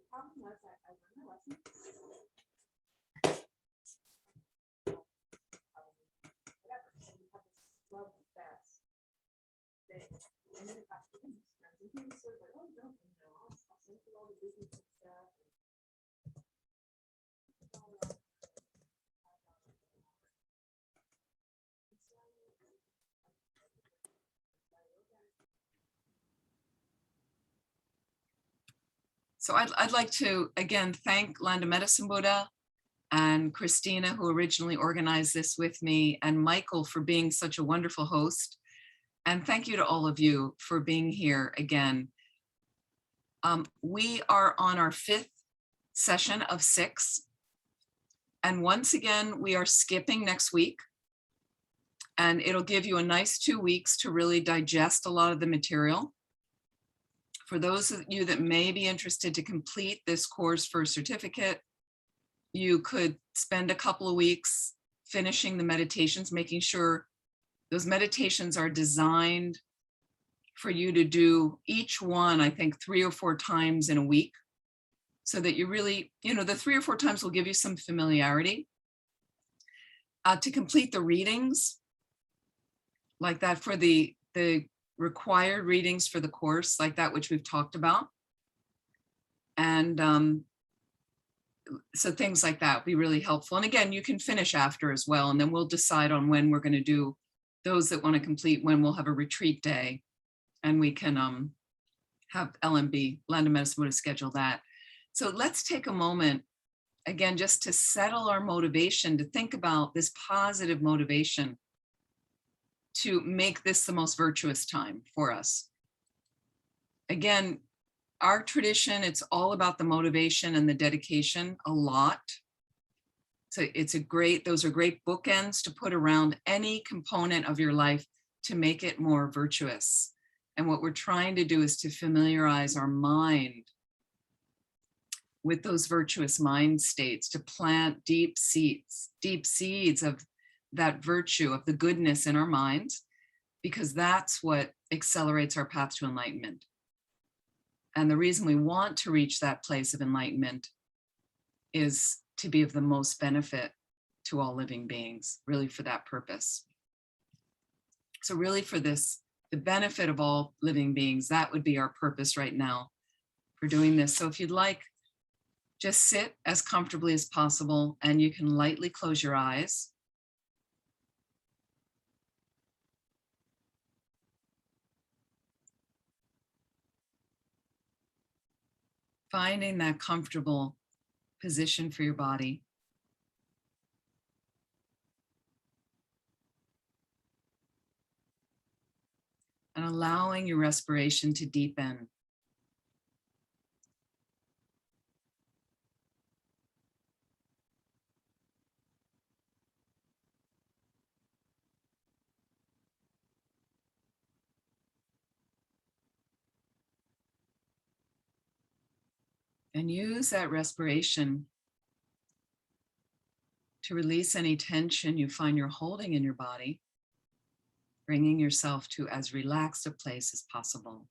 problem was I learned my lesson. Whatever. So we have this love fast thing. And then it got to him. And he was sort of like, oh, don't, I'll send you all the business and stuff. So I'd like to, again, thank Landa Medicine Buddha and Christina, who originally organized this with me, and Michael for being such a wonderful host. And thank you to all of you for being here again. We are on our 5th session of 6. And once again, we are skipping next week. And it'll give you a nice 2 weeks to really digest a lot of the material. For those of you that may be interested to complete this course for a certificate, you could spend a couple of weeks finishing the meditations, making sure those meditations are designed for you to do each one, I think 3 or 4 times in a week, so that you really, the 3 or 4 times will give you some familiarity. To complete the readings, like that for the required readings for the course, like that which we've talked about. And so things like that would be really helpful. And again, you can finish after as well, and then we'll decide on when we're going to do those that want to complete, when we'll have a retreat day, and we can have LMB, Landa Medicine Buddha, schedule that. So let's take a moment, again, just to settle our motivation, to think about this positive motivation to make this the most virtuous time for us. Again, our tradition, it's all about the motivation and the dedication a lot. So those are great bookends to put around any component of your life to make it more virtuous. And what we're trying to do is to familiarize our mind with those virtuous mind states, to plant deep seeds of that virtue, of the goodness in our minds, because that's what accelerates our path to enlightenment. And the reason we want to reach that place of enlightenment is to be of the most benefit to all living beings, really for that purpose. So really for this, the benefit of all living beings, that would be our purpose right now for doing this. So if you'd like, just sit as comfortably as possible, and you can lightly close your eyes. Finding that comfortable position for your body. And allowing your respiration to deepen. And use that respiration to release any tension you find you're holding in your body, bringing yourself to as relaxed a place as possible.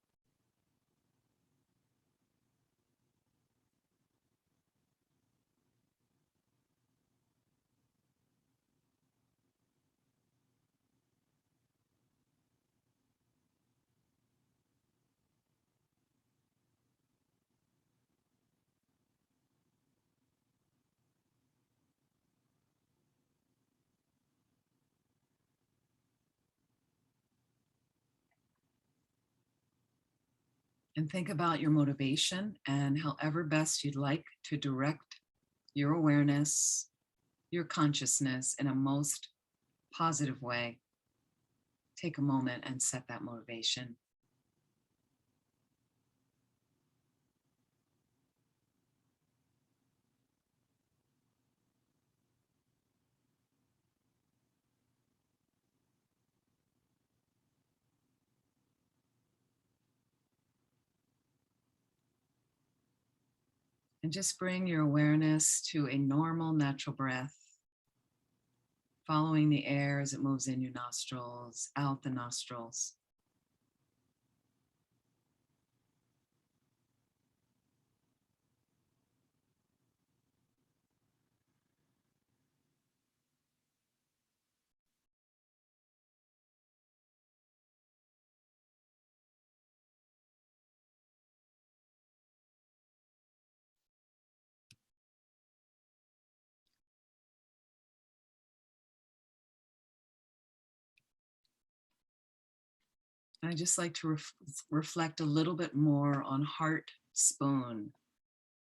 And think about your motivation and however best you'd like to direct your awareness, your consciousness in a most positive way. Take a moment and set that motivation. And just bring your awareness to a normal, natural breath, following the air as it moves in your nostrils, out the nostrils. I just like to reflect a little bit more on Heart Spoon.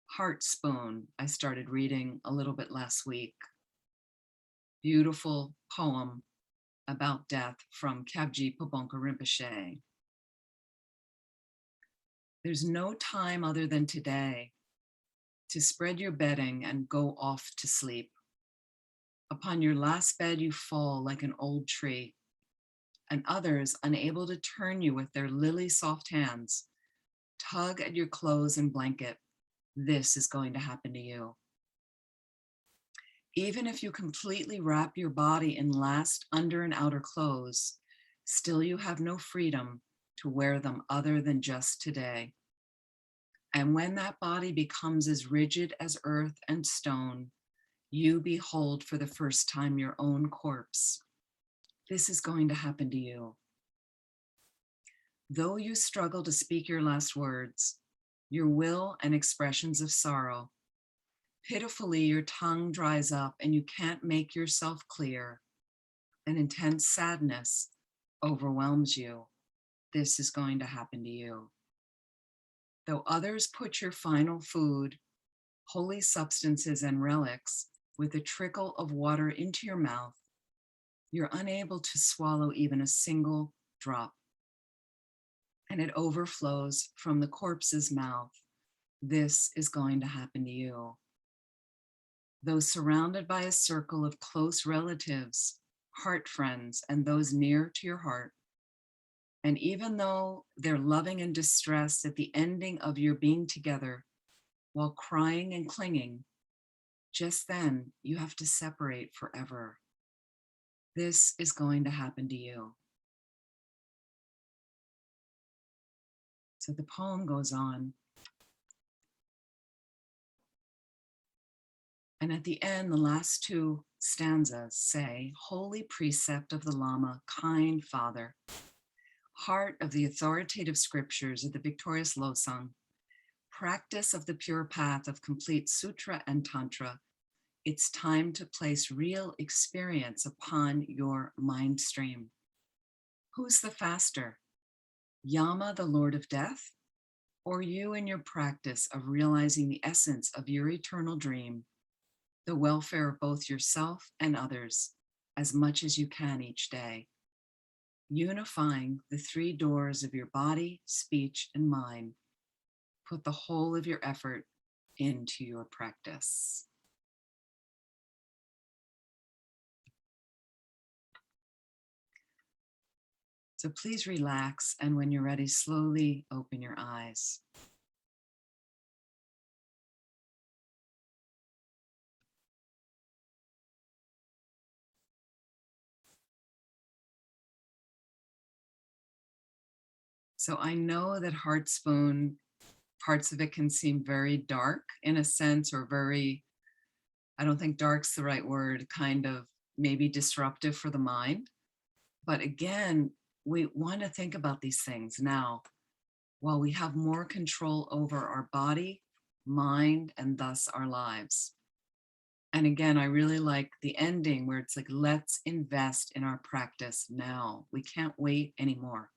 Heart Spoon, I started reading a little bit last week. Beautiful poem about death from Kabji Pabonka Rinpoche. There's no time other than today to spread your bedding and go off to sleep. Upon your last bed, you fall like an old tree, and others, unable to turn you with their lily soft hands, tug at your clothes and blanket. This is going to happen to you. Even if you completely wrap your body in last under and outer clothes, still you have no freedom to wear them other than just today. And when that body becomes as rigid as earth and stone, you behold for the first time your own corpse. This is going to happen to you. Though you struggle to speak your last words, your will and expressions of sorrow, pitifully your tongue dries up and you can't make yourself clear. An intense sadness overwhelms you. This is going to happen to you. Though others put your final food, holy substances and relics with a trickle of water into your mouth, you're unable to swallow even a single drop. And it overflows from the corpse's mouth. This is going to happen to you. Though surrounded by a circle of close relatives, heart friends, and those near to your heart, and even though they're loving and distressed at the ending of your being together while crying and clinging, just then you have to separate forever. This is going to happen to you. So the poem goes on. And at the end, the last two stanzas say, Holy precept of the Lama, kind Father, heart of the authoritative scriptures of the victorious Losang, practice of the pure path of complete sutra and tantra, it's time to place real experience upon your mind stream. Who's the faster? Yama, the Lord of Death, or you in your practice of realizing the essence of your eternal dream, the welfare of both yourself and others, as much as you can each day, unifying the three doors of your body, speech, and mind. Put the whole of your effort into your practice. So please relax, and when you're ready, slowly open your eyes. So I know that Heart Spoon, parts of it can seem very dark in a sense, or very, I don't think dark's the right word, kind of maybe disruptive for the mind. But again, we want to think about these things now while we have more control over our body, mind, and thus our lives. And again, I really like the ending where it's like, let's invest in our practice now. We can't wait anymore.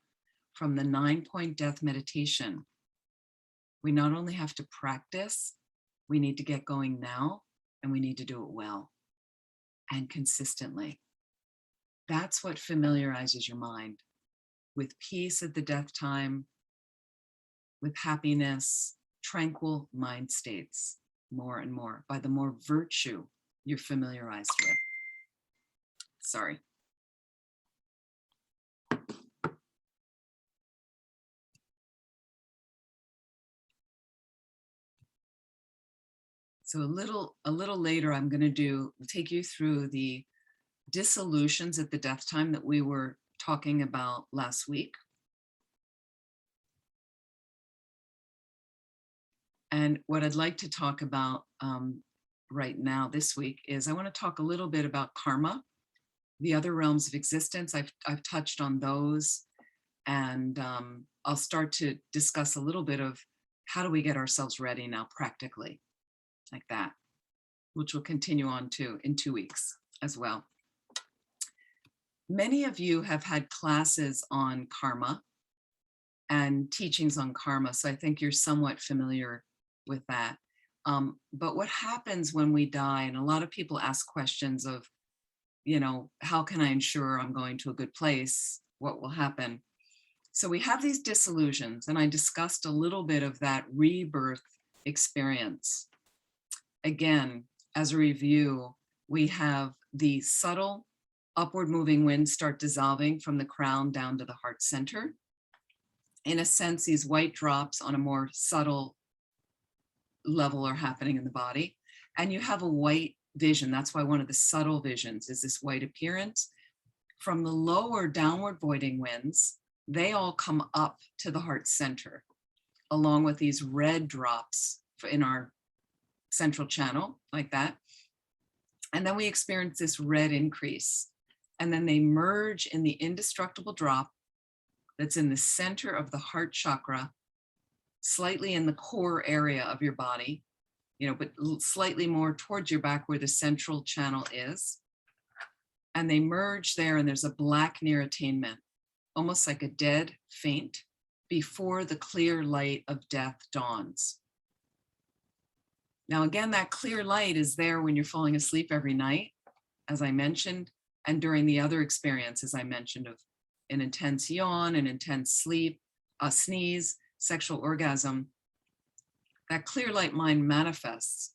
From the 9-point death meditation, we not only have to practice, we need to get going now, and we need to do it well and consistently. That's what familiarizes your mind with peace at the death time, with happiness, tranquil mind states, more and more, by the more virtue you're familiarized with. Sorry. So a little later, I'm going to take you through the dissolutions at the death time that we were talking about last week. And what I'd like to talk about right now this week is I want to talk a little bit about karma, the other realms of existence. I've touched on those, and I'll start to discuss a little bit of how do we get ourselves ready now practically, like that, which will continue on in 2 weeks as well. Many of you have had classes on karma, and teachings on karma. So I think you're somewhat familiar with that. But what happens when we die? And a lot of people ask questions of, how can I ensure I'm going to a good place? What will happen? So we have these disillusions, and I discussed a little bit of that rebirth experience. Again, as a review, we have the subtle upward moving winds start dissolving from the crown down to the heart center. In a sense, these white drops on a more subtle level are happening in the body. And you have a white vision. That's why one of the subtle visions is this white appearance. From the lower downward voiding winds, they all come up to the heart center, along with these red drops in our central channel, like that. And then we experience this red increase. And then they merge in the indestructible drop that's in the center of the heart chakra, slightly in the core area of your body, but slightly more towards your back where the central channel is. And they merge there, and there's a black near attainment, almost like a dead faint before the clear light of death dawns. Now, again, that clear light is there when you're falling asleep every night, as I mentioned, and during the other experiences I mentioned of an intense yawn, an intense sleep, a sneeze, sexual orgasm. That clear light mind manifests,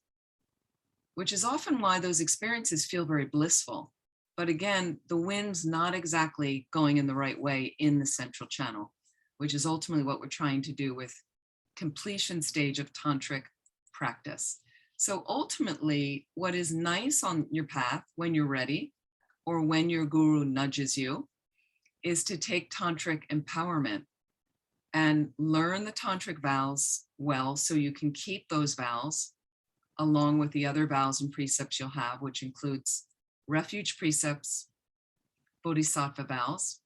which is often why those experiences feel very blissful. But again, the wind's not exactly going in the right way in the central channel, which is ultimately what we're trying to do with completion stage of tantric practice. So ultimately, what is nice on your path when you're ready, or when your guru nudges you, is to take tantric empowerment and learn the tantric vows well, so you can keep those vows along with the other vows and precepts you'll have, which includes refuge precepts, bodhisattva vows.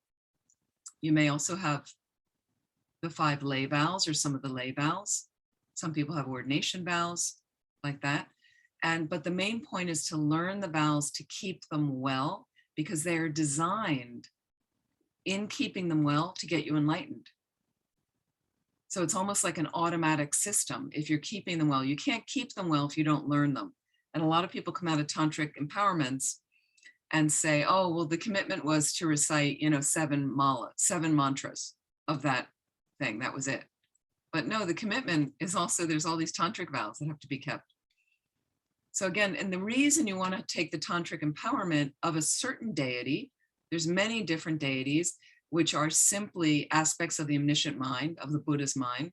You may also have the 5 lay vows or some of the lay vows. Some people have ordination vows like that. But the main point is to learn the vows to keep them well, because they are designed in keeping them well to get you enlightened. So it's almost like an automatic system. If you're keeping them well, you can't keep them well if you don't learn them. And a lot of people come out of tantric empowerments and say, oh, well, the commitment was to recite, 7 mantras of that thing. That was it. But no, the commitment is also, there's all these tantric vows that have to be kept. So again, and the reason you want to take the tantric empowerment of a certain deity, there's many different deities, which are simply aspects of the omniscient mind, of the Buddha's mind,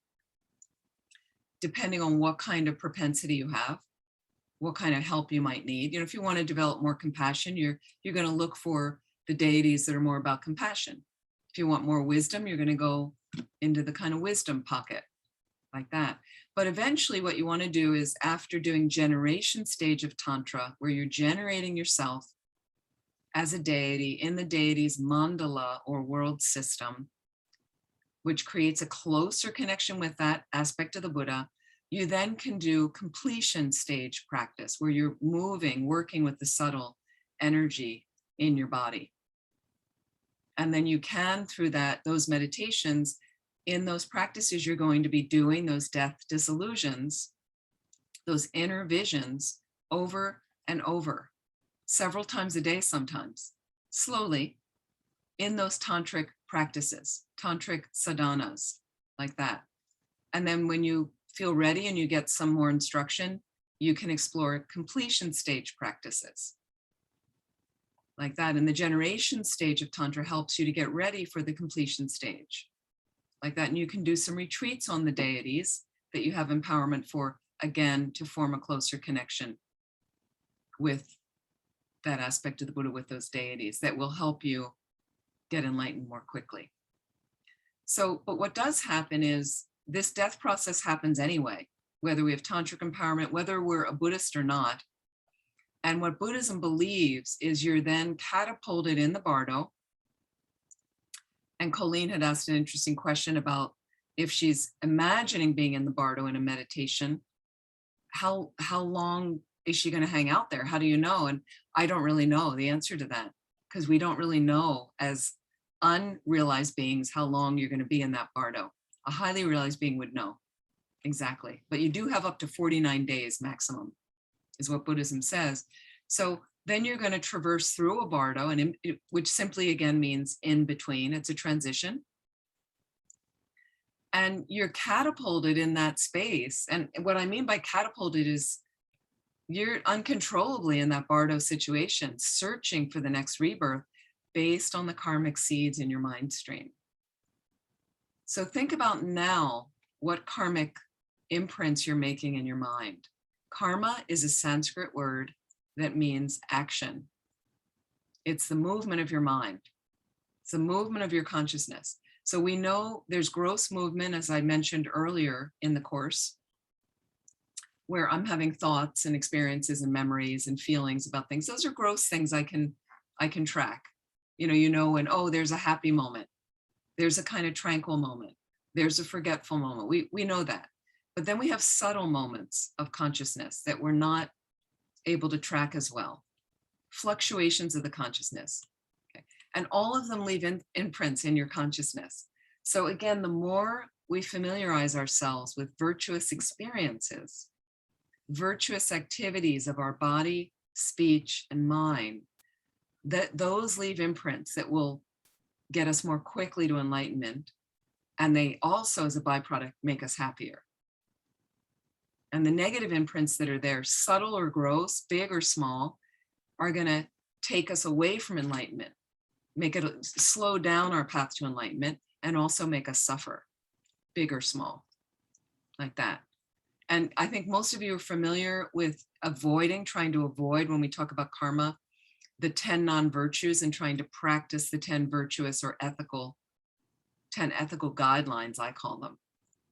depending on what kind of propensity you have, what kind of help you might need. If you want to develop more compassion, you're going to look for the deities that are more about compassion. If you want more wisdom, you're going to go into the kind of wisdom pocket, like that. But eventually what you want to do is, after doing generation stage of Tantra, where you're generating yourself as a deity in the deity's mandala or world system, which creates a closer connection with that aspect of the Buddha, you then can do completion stage practice, where you're moving, working with the subtle energy in your body. And then you can, through those meditations, in those practices, you're going to be doing those death disillusions, those inner visions, over and over, several times a day sometimes, slowly, in those tantric practices, tantric sadhanas, like that. And then when you feel ready and you get some more instruction, you can explore completion stage practices, like that. And the generation stage of Tantra helps you to get ready for the completion stage, like that. And you can do some retreats on the deities that you have empowerment for, again, to form a closer connection with that aspect of the Buddha, with those deities that will help you get enlightened more quickly. So, but what does happen is this death process happens anyway, whether we have tantric empowerment, whether we're a Buddhist or not. And what Buddhism believes is you're then catapulted in the bardo. And Colleen had asked an interesting question about if she's imagining being in the bardo in a meditation, how long is she going to hang out there? How do you know? And I don't really know the answer to that, because we don't really know as unrealized beings how long you're going to be in that bardo. A highly realized being would know. Exactly. But you do have up to 49 days maximum, is what Buddhism says. So then you're going to traverse through a bardo, which simply again means in between. It's a transition. And you're catapulted in that space. And what I mean by catapulted is you're uncontrollably in that bardo situation, searching for the next rebirth based on the karmic seeds in your mind stream. So think about now what karmic imprints you're making in your mind. Karma is a Sanskrit word that means action. It's the movement of your mind. It's the movement of your consciousness. So we know there's gross movement, as I mentioned earlier in the course, where I'm having thoughts and experiences and memories and feelings about things. Those are gross things I can track. When, oh, there's a happy moment. There's a kind of tranquil moment. There's a forgetful moment. We know that. But then we have subtle moments of consciousness that we're not able to track as well. Fluctuations of the consciousness. Okay. And all of them leave imprints in your consciousness. So again, the more we familiarize ourselves with virtuous experiences, virtuous activities of our body, speech, and mind, that those leave imprints that will get us more quickly to enlightenment. And they also, as a byproduct, make us happier. And the negative imprints that are there, subtle or gross, big or small, are going to take us away from enlightenment, make it slow down our path to enlightenment, and also make us suffer, big or small, like that. And I think most of you are familiar with trying to avoid, when we talk about karma, the 10 non-virtues and trying to practice the 10 virtuous or 10 ethical guidelines, I call them,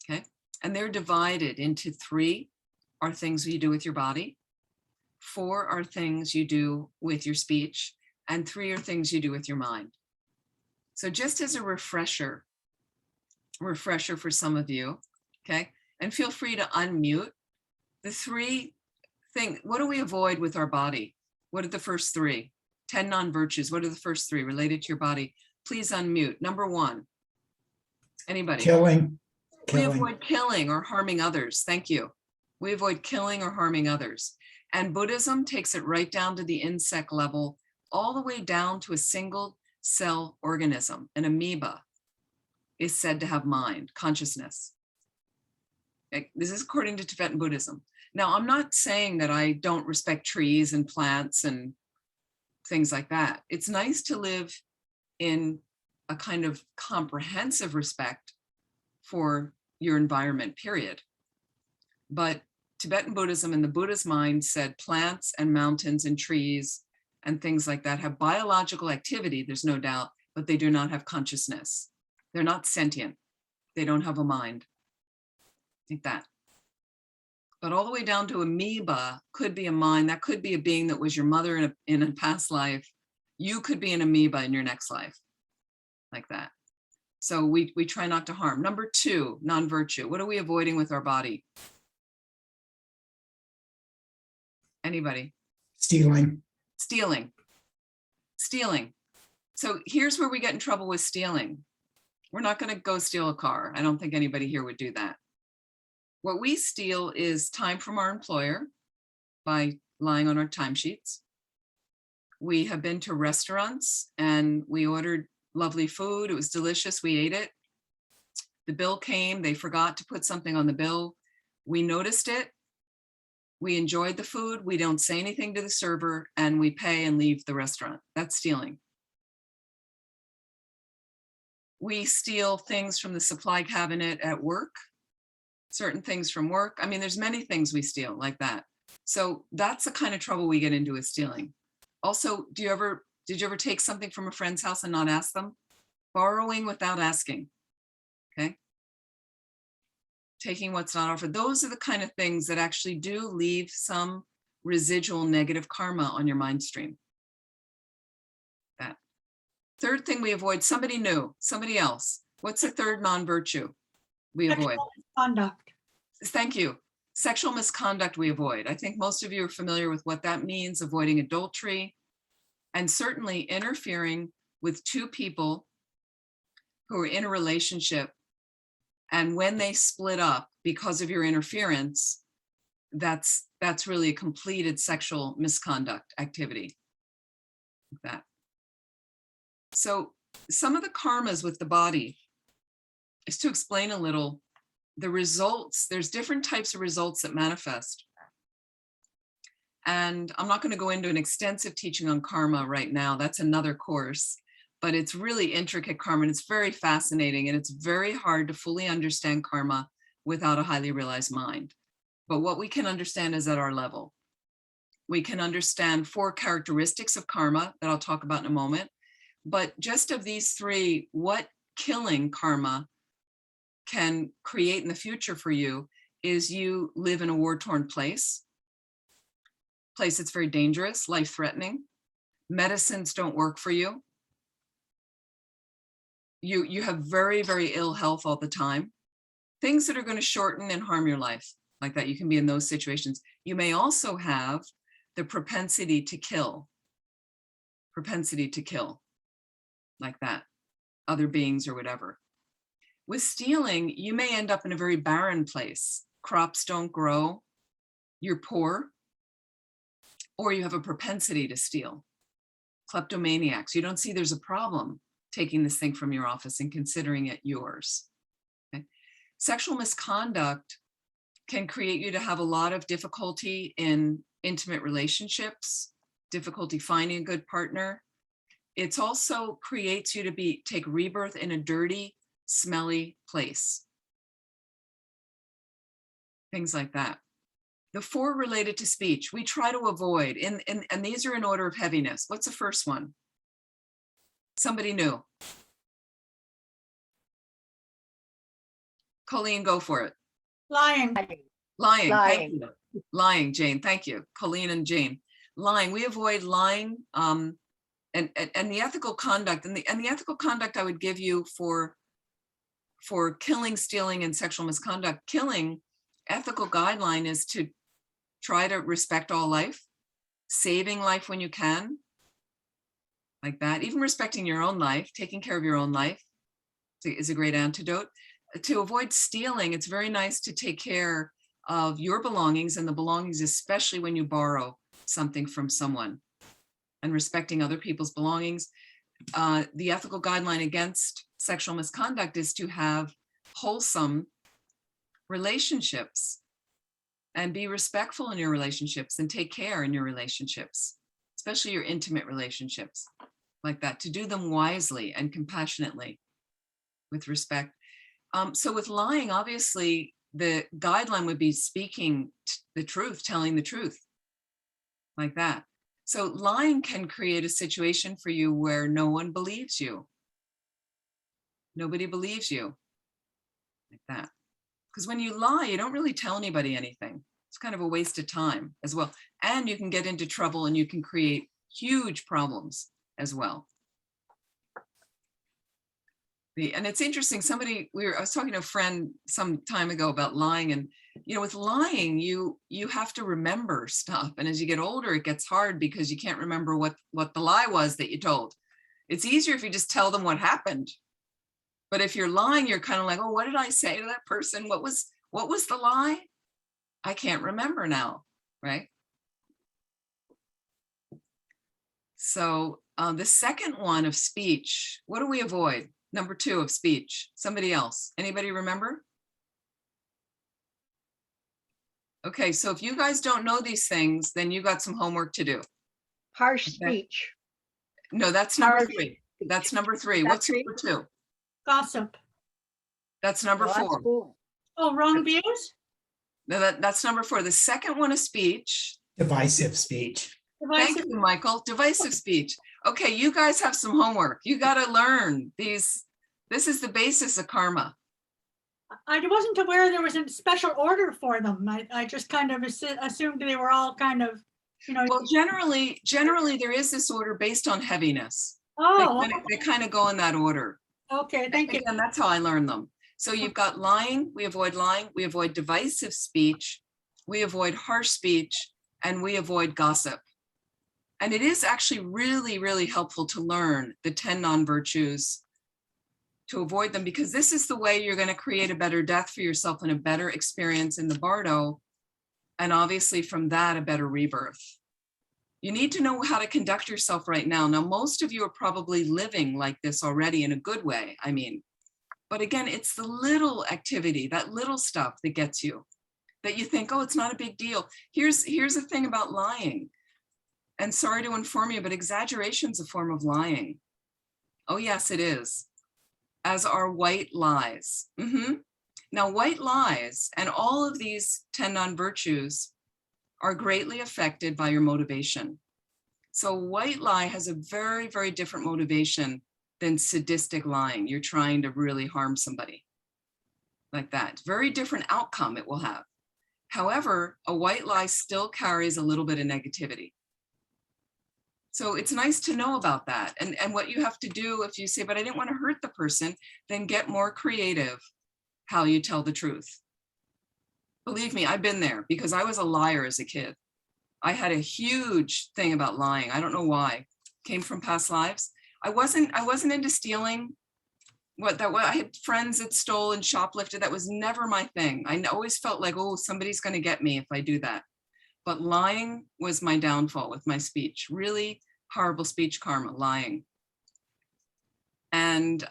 okay? And they're divided into 3 are things you do with your body, 4 are things you do with your speech, and 3 are things you do with your mind. So just as a refresher for some of you, okay? And feel free to unmute. The 3 things, what do we avoid with our body? What are the first 3? 10 non-virtues, what are the first 3 related to your body? Please unmute. Number 1. Anybody? Killing. We avoid killing or harming others. Thank you. We avoid killing or harming others. And Buddhism takes it right down to the insect level, all the way down to a single cell organism. An amoeba is said to have mind, consciousness. This is according to Tibetan Buddhism. Now, I'm not saying that I don't respect trees and plants and things like that. It's nice to live in a kind of comprehensive respect for your environment, period. But Tibetan Buddhism and the Buddha's mind said plants and mountains and trees and things like that have biological activity, there's no doubt, but they do not have consciousness. They're not sentient. They don't have a mind. Like that. But all the way down to amoeba could be a mind. That could be a being that was your mother in a past life. You could be an amoeba in your next life. Like that. So we try not to harm. Number 2, non-virtue. What are we avoiding with our body? Anybody? Stealing. Stealing. So here's where we get in trouble with stealing. We're not going to go steal a car. I don't think anybody here would do that. What we steal is time from our employer by lying on our timesheets. We have been to restaurants and we ordered lovely food. It was delicious. We ate it. The bill came. They forgot to put something on the bill. We noticed it. We enjoyed the food. We don't say anything to the server and we pay and leave the restaurant. That's stealing. We steal things from the supply cabinet at work, certain things from work. I mean, there's many things we steal like that. So that's the kind of trouble we get into with stealing. Also, did you ever take something from a friend's house and not ask them? Borrowing without asking, okay? Taking what's not offered. Those are the kind of things that actually do leave some residual negative karma on your mind stream. That. Third thing we avoid, somebody new, somebody else. What's the third non-virtue we avoid? Sexual misconduct. Thank you. Sexual misconduct we avoid. I think most of you are familiar with what that means, avoiding adultery, and certainly interfering with 2 people who are in a relationship And when they split up because of your interference, that's really a completed sexual misconduct activity. Like that. So some of the karmas with the body is to explain a little the results. There's different types of results that manifest. And I'm not going to go into an extensive teaching on karma right now. That's another course, but it's really intricate karma and it's very fascinating, and it's very hard to fully understand karma without a highly realized mind. But what we can understand is at our level. We can understand 4 characteristics of karma that I'll talk about in a moment. But just of these 3, what killing karma can create in the future for you is you live in a war-torn place that's very dangerous, life-threatening. Medicines don't work for you. You have very, very ill health all the time. Things that are going to shorten and harm your life, like that. You can be in those situations. You may also have the propensity to kill, like that, other beings or whatever. With stealing, you may end up in a very barren place. Crops don't grow, you're poor, or you have a propensity to steal. Kleptomaniacs, you don't see there's a problem taking this thing from your office and considering it yours. Okay? Sexual misconduct can create you to have a lot of difficulty in intimate relationships, difficulty finding a good partner. It also creates you to take rebirth in a dirty, smelly place. Things like that. The 4 related to speech, we try to avoid, and these are in order of heaviness. What's the first one? Somebody new. Colleen, go for it. Lying. Lying, thank you. Lying, Jane, thank you. Colleen and Jane. Lying, we avoid lying, and the ethical conduct, and the ethical conduct I would give you for killing, stealing, and sexual misconduct. Killing, ethical guideline is to try to respect all life, saving life when you can, like that. Even respecting your own life, taking care of your own life is a great antidote. To avoid stealing, it's very nice to take care of your belongings, and the belongings, especially when you borrow something from someone, and respecting other people's belongings. The ethical guideline against sexual misconduct is to have wholesome relationships and be respectful in your relationships and take care in your relationships, especially your intimate relationships, like that, to do them wisely and compassionately with respect. So with lying, obviously, the guideline would be speaking the truth, telling the truth, like that. So lying can create a situation for you where no one believes you. Nobody believes you, like that. Because when you lie, you don't really tell anybody anything. It's kind of a waste of time as well. And you can get into trouble and you can create huge problems as well. And it's interesting, I was talking to a friend some time ago about lying, and with lying, you have to remember stuff. And as you get older, it gets hard because you can't remember what the lie was that you told. It's easier if you just tell them what happened. But if you're lying, you're kind of like, oh, what did I say to that person? What was the lie? I can't remember now, right? So the second one of speech, what do we avoid? Number 2 of speech. Somebody else. Anybody remember? Okay, so if you guys don't know these things, then you got some homework to do. Harsh speech. No, that's number 3. That's number 3. What's number 2? Gossip. That's number 4. Oh, wrong views? No, that's number 4. The second one is speech. Divisive speech. Thank you, Michael. Divisive speech. Okay, you guys have some homework. You got to learn these. This is the basis of karma. I wasn't aware there was a special order for them. I just kind of assumed they were all kind of, Well, generally there is this order based on heaviness. Oh, They kind of go in that order. Okay, thank you. And that's how I learned them. So you've got lying, we avoid divisive speech, we avoid harsh speech, and we avoid gossip. And it is actually really, really helpful to learn the 10 non-virtues to avoid them, because this is the way you're going to create a better death for yourself and a better experience in the bardo. And obviously from that, a better rebirth. You need to know how to conduct yourself right now. Now, most of you are probably living like this already in a good way. I mean, but again, it's the little activity, that little stuff that gets you, that you think, oh, it's not a big deal. Here's the thing about lying. And sorry to inform you, but exaggeration's a form of lying. Oh, yes, it is. As are white lies. Now, white lies and all of these 10 non-virtues are greatly affected by your motivation. So white lie has a very, very different motivation than sadistic lying. You're trying to really harm somebody like that. Very different outcome it will have. However, a white lie still carries a little bit of negativity. So it's nice to know about that. And what you have to do if you say, but I didn't want to hurt the person, then get more creative how you tell the truth. Believe me, I've been there because I was a liar as a kid. I had a huge thing about lying. I don't know why. Came from past lives. I wasn't into stealing. I had friends that stole and shoplifted. That was never my thing. I always felt like, oh, somebody's going to get me if I do that. But lying was my downfall with my speech. Really horrible speech karma, lying. And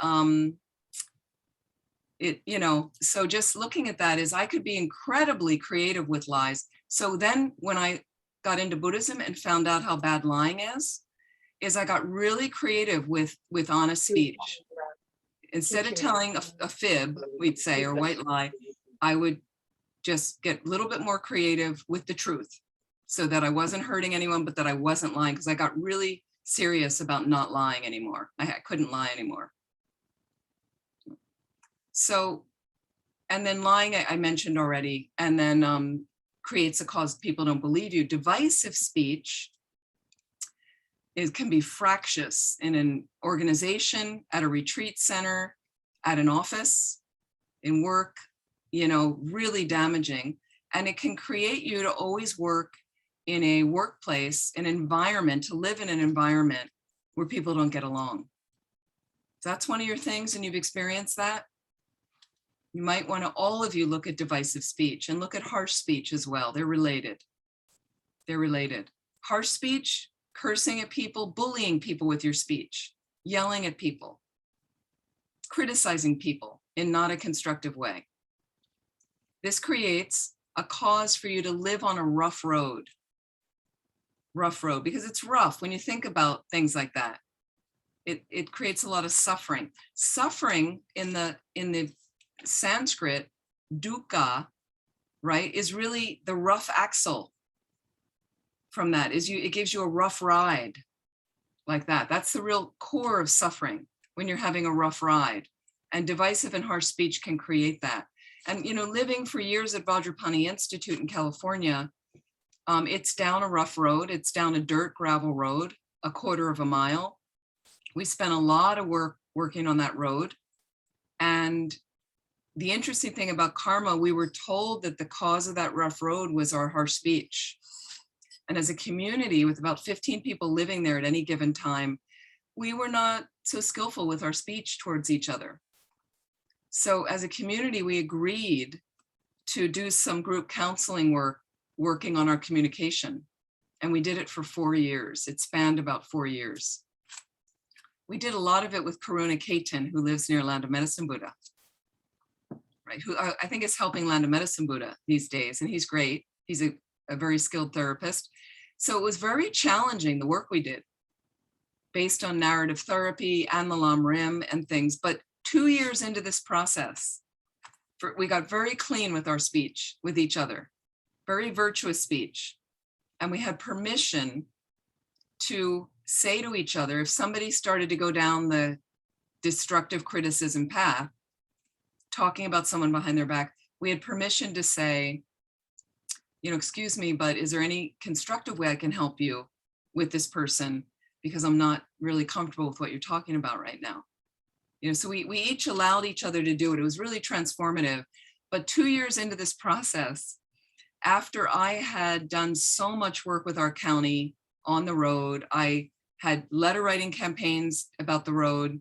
so just looking at that is I could be incredibly creative with lies. So then when I got into Buddhism and found out how bad lying is I got really creative with honest speech. Instead of telling a fib, we'd say, or white lie, I would just get a little bit more creative with the truth so that I wasn't hurting anyone, but that I wasn't lying, because I got really serious about not lying anymore. I couldn't lie anymore. So, and then lying, I mentioned already, and then creates a cause people don't believe you. Divisive speech can be fractious in an organization, at a retreat center, at an office, in work, really damaging. And it can create you to always work in a workplace, an environment, to live in an environment where people don't get along. If that's one of your things and you've experienced that, you might want to, all of you, look at divisive speech and look at harsh speech as well. They're related. They're related. Harsh speech, cursing at people, bullying people with your speech, yelling at people, criticizing people in not a constructive way. This creates a cause for you to live on a rough road, because it's rough when you think about things like that. It creates a lot of suffering. Suffering in the Sanskrit, dukkha, right, is really the rough axle. From that it gives you a rough ride like that. That's the real core of suffering, when you're having a rough ride. And divisive and harsh speech can create that. And living for years at Vajrapani Institute in California, it's down a rough road. It's down a dirt gravel road, a quarter of a mile. We spent a lot of work working on that road. And the interesting thing about karma, we were told that the cause of that rough road was our harsh speech. And as a community with about 15 people living there at any given time, we were not so skillful with our speech towards each other. So as a community, we agreed to do some group counseling work, working on our communication. And we did it for 4 years. It spanned about 4 years. We did a lot of it with Karuna Ketan, who lives near Land of Medicine Buddha, right? Who I think is helping Land of Medicine Buddha these days. And he's great. He's a very skilled therapist. So it was very challenging, the work we did, based on narrative therapy and the Lam Rim and things. But 2 years into this process, we got very clean with our speech with each other, very virtuous speech. And we had permission to say to each other, if somebody started to go down the destructive criticism path, talking about someone behind their back, we had permission to say, excuse me, but is there any constructive way I can help you with this person? Because I'm not really comfortable with what you're talking about right now. So we each allowed each other to do it. It was really transformative. But 2 years into this process, after I had done so much work with our county on the road, I had letter writing campaigns about the road,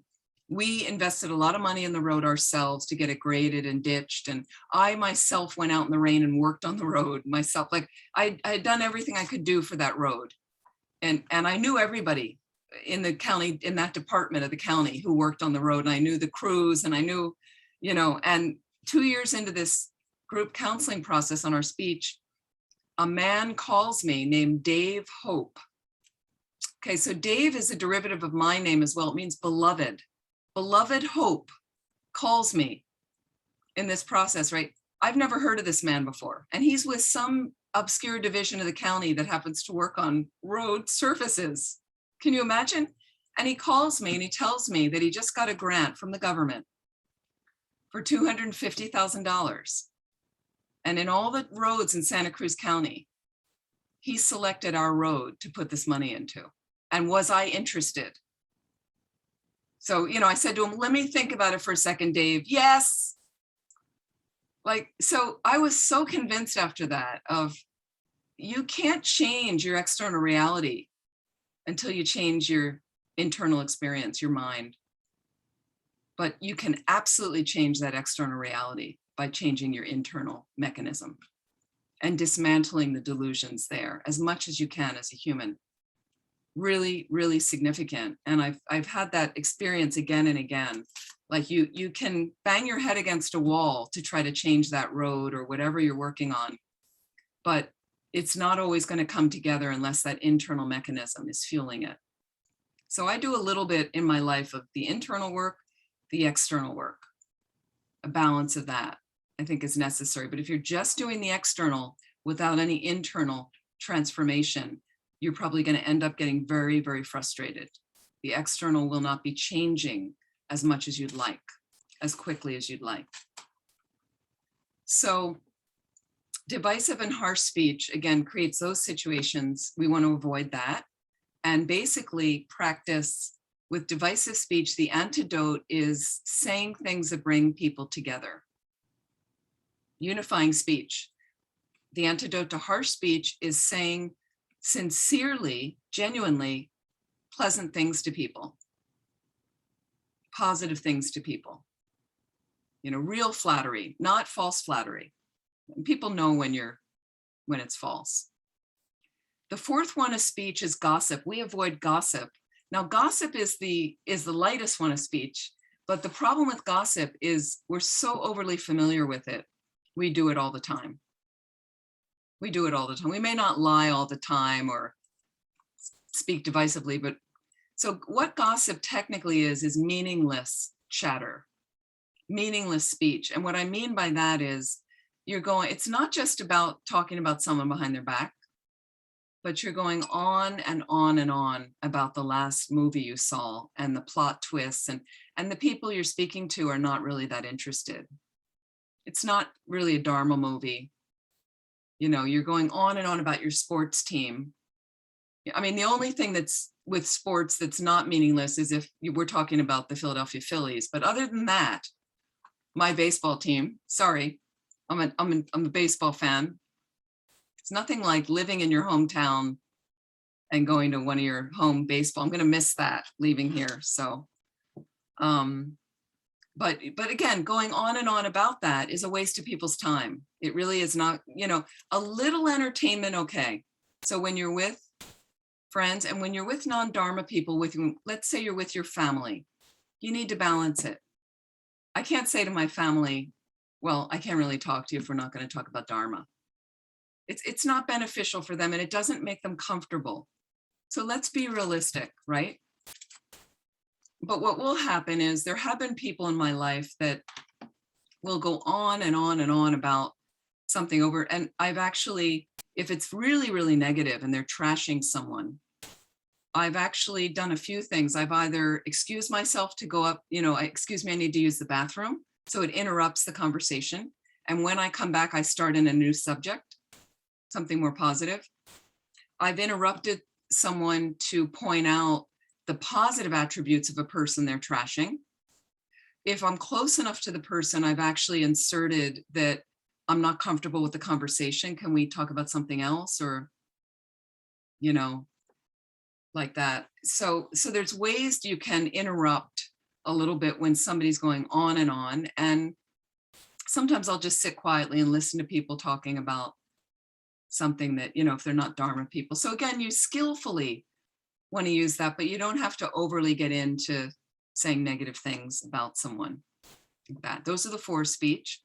We invested a lot of money in the road ourselves to get it graded and ditched. And I myself went out in the rain and worked on the road myself. Like I had done everything I could do for that road. And I knew everybody in the county, in that department of the county who worked on the road. And I knew the crews and I knew, you know, and 2 years into this group counseling process on our speech, a man calls me named Dave Hope. Okay, so Dave is a derivative of my name as well. It means beloved. Beloved Hope calls me in this process, right? I've never heard of this man before. And he's with some obscure division of the county that happens to work on road surfaces. Can you imagine? And he calls me and he tells me that he just got a grant from the government for $250,000. And in all the roads in Santa Cruz County, he selected our road to put this money into. And was I interested? So, you know, I said to him, let me think about it for a second, Dave. Yes. Like, so I was so convinced after that of you can't change your external reality until you change your internal experience, your mind. But you can absolutely change that external reality by changing your internal mechanism and dismantling the delusions there as much as you can as a human. Really, really significant. And I've had that experience again and again. Like you can bang your head against a wall to try to change that road or whatever you're working on, but it's not always going to come together unless that internal mechanism is fueling it. So I do a little bit in my life of the internal work, the external work. A balance of that I think is necessary. But if you're just doing the external without any internal transformation, you're probably going to end up getting very, very frustrated. The external will not be changing as much as you'd like, as quickly as you'd like. So divisive and harsh speech, again, creates those situations. We want to avoid that and basically practice with divisive speech. The antidote is saying things that bring people together. Unifying speech. The antidote to harsh speech is saying sincerely, genuinely pleasant things to people, positive things to people, you know, real flattery, not false flattery. And people know when it's false. The fourth one of speech is gossip. We avoid gossip. Now, gossip is the lightest one of speech, but the problem with gossip is we're so overly familiar with it. We do it all the time. We do it all the time. We may not lie all the time or speak divisively, but so what gossip technically is meaningless chatter, meaningless speech. And what I mean by that is it's not just about talking about someone behind their back, but you're going on and on and on about the last movie you saw and the plot twists, and the people you're speaking to are not really that interested. It's not really a Dharma movie. You know, you're going on and on about your sports team. I mean, the only thing that's with sports that's not meaningless is if we're talking about the Philadelphia Phillies. But other than that, my baseball team, sorry, I'm a baseball fan. It's nothing like living in your hometown and going to one of your home baseball. I'm going to miss that leaving here. So, but again, going on and on about that is a waste of people's time. It really is not, you know, a little entertainment. Okay. So when you're with friends and when you're with non-Dharma people, let's say you're with your family, you need to balance it. I can't say to my family, well, I can't really talk to you if we're not going to talk about Dharma. It's not beneficial for them and it doesn't make them comfortable. So let's be realistic, right? But what will happen is there have been people in my life that will go on and on and on about something over. And I've actually, if it's really, really negative and they're trashing someone, I've actually done a few things. I've either excused myself to go up, you know, excuse me, I need to use the bathroom. So it interrupts the conversation. And when I come back, I start in a new subject, something more positive. I've interrupted someone to point out the positive attributes of a person they're trashing. If I'm close enough to the person, I've actually inserted that I'm not comfortable with the conversation. Can we talk about something else? Or, you know, like that. So there's ways you can interrupt a little bit when somebody's going on, and sometimes I'll just sit quietly and listen to people talking about something that, you know, if they're not Dharma people. So again, you skillfully want to use that, but you don't have to overly get into saying negative things about someone like that. Those are the 4 speech.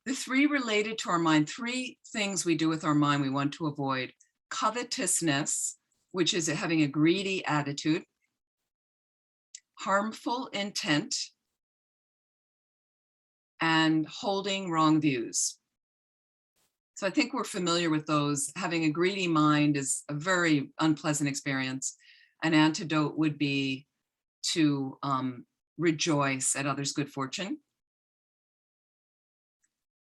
The 3 related to our mind, 3 things we do with our mind we want to avoid: covetousness, which is having a greedy attitude; harmful intent; and holding wrong views. So I think we're familiar with those. Having a greedy mind is a very unpleasant experience. An antidote would be to rejoice at others' good fortune.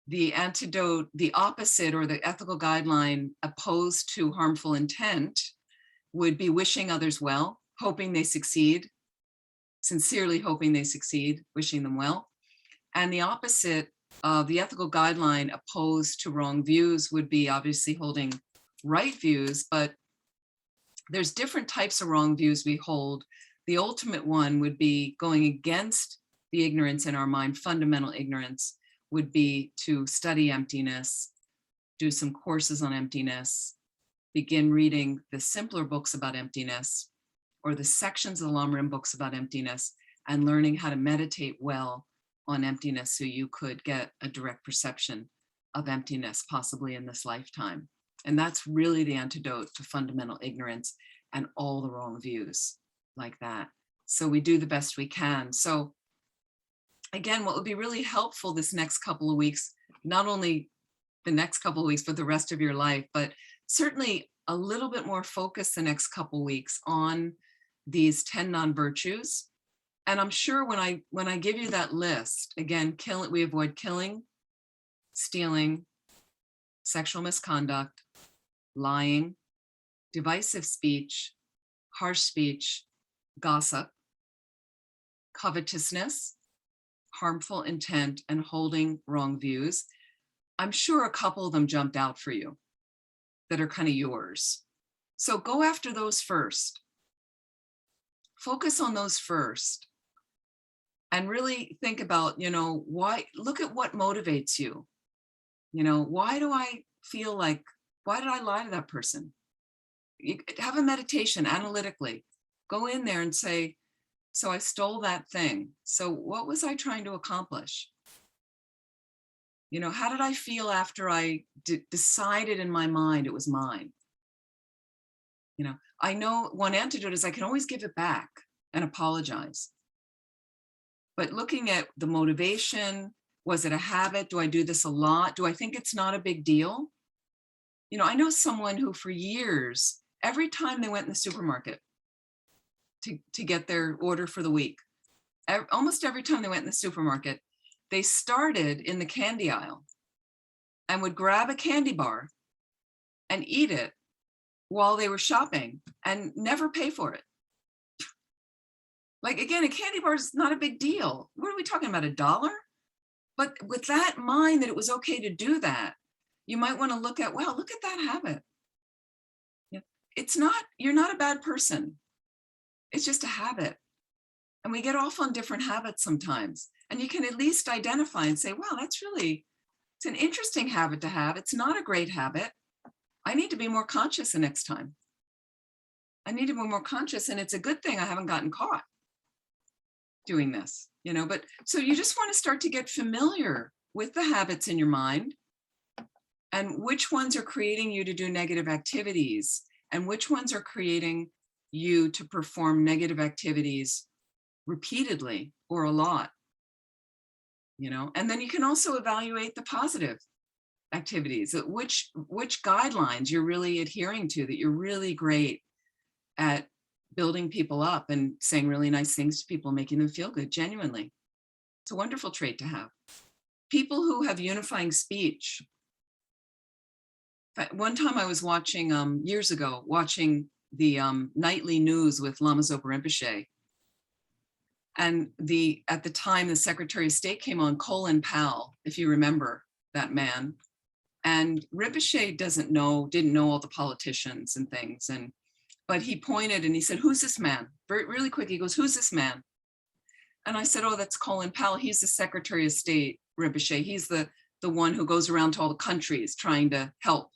The antidote, the opposite, or the ethical guideline opposed to harmful intent, would be wishing others well, hoping they succeed, sincerely hoping they succeed, wishing them well. And the opposite of the ethical guideline opposed to wrong views would be obviously holding right views, but there's different types of wrong views we hold. The ultimate one would be going against the ignorance in our mind. Fundamental ignorance would be to study emptiness, do some courses on emptiness, begin reading the simpler books about emptiness, or the sections of the Lamrim books about emptiness, and learning how to meditate well on emptiness so you could get a direct perception of emptiness, possibly in this lifetime. And that's really the antidote to fundamental ignorance and all the wrong views like that. So we do the best we can. So again, what would be really helpful this next couple of weeks, not only the next couple of weeks, but the rest of your life, but certainly a little bit more focus the next couple of weeks on these 10 non-virtues. And I'm sure when I give you that list, again, we avoid killing, stealing, sexual misconduct, lying, divisive speech, harsh speech, gossip, covetousness, harmful intent, and holding wrong views. I'm sure a couple of them jumped out for you that are kind of yours. So go after those first. Focus on those first. And really think about, why, look at what motivates you. Why do I feel like, why did I lie to that person? You have a meditation analytically. Go in there and say, so I stole that thing. So what was I trying to accomplish? How did I feel after I decided in my mind it was mine? I know one antidote is I can always give it back and apologize. But looking at the motivation, was it a habit? Do I do this a lot? Do I think it's not a big deal? I know someone who for years, every time they went in the supermarket to get their order for the week, almost every time they went in the supermarket, they started in the candy aisle and would grab a candy bar and eat it while they were shopping and never pay for it. Like, again, a candy bar is not a big deal. What are we talking about, $1? But with that mind that it was okay to do that, you might want to look at, wow, look at that habit. You're not a bad person. It's just a habit. And we get off on different habits sometimes. And you can at least identify and say, wow, it's an interesting habit to have. It's not a great habit. I need to be more conscious the next time. I need to be more conscious. And it's a good thing I haven't gotten caught doing this, but so you just want to start to get familiar with the habits in your mind and which ones are creating you to do negative activities and which ones are creating you to perform negative activities repeatedly or a lot, and then you can also evaluate the positive activities, which guidelines you're really adhering to, that you're really great at building people up and saying really nice things to people, making them feel good, genuinely. It's a wonderful trait to have. People who have unifying speech. One time I was watching, years ago, watching the nightly news with Lama Zopa Rinpoche. And at the time, the Secretary of State came on, Colin Powell, if you remember that man. And Rinpoche didn't know all the politicians and things. But he pointed and he said, who's this man? Really quick, he goes, who's this man? And I said, oh, that's Colin Powell. He's the Secretary of State, Rebichet. He's the one who goes around to all the countries trying to help,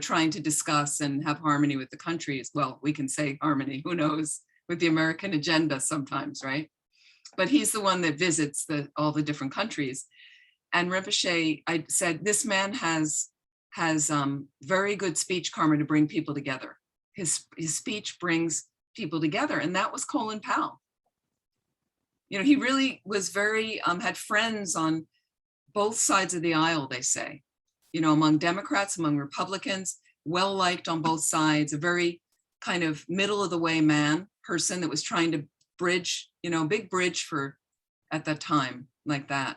trying to discuss and have harmony with the countries. Well, we can say harmony, who knows, with the American agenda sometimes, right? But he's the one that visits all the different countries. And Rebichet, I said, this man has very good speech karma to bring people together. His speech brings people together. And that was Colin Powell. He really was very, had friends on both sides of the aisle, they say, among Democrats, among Republicans, well-liked on both sides, a very kind of middle of the way person that was trying to bridge, big bridge for at that time like that.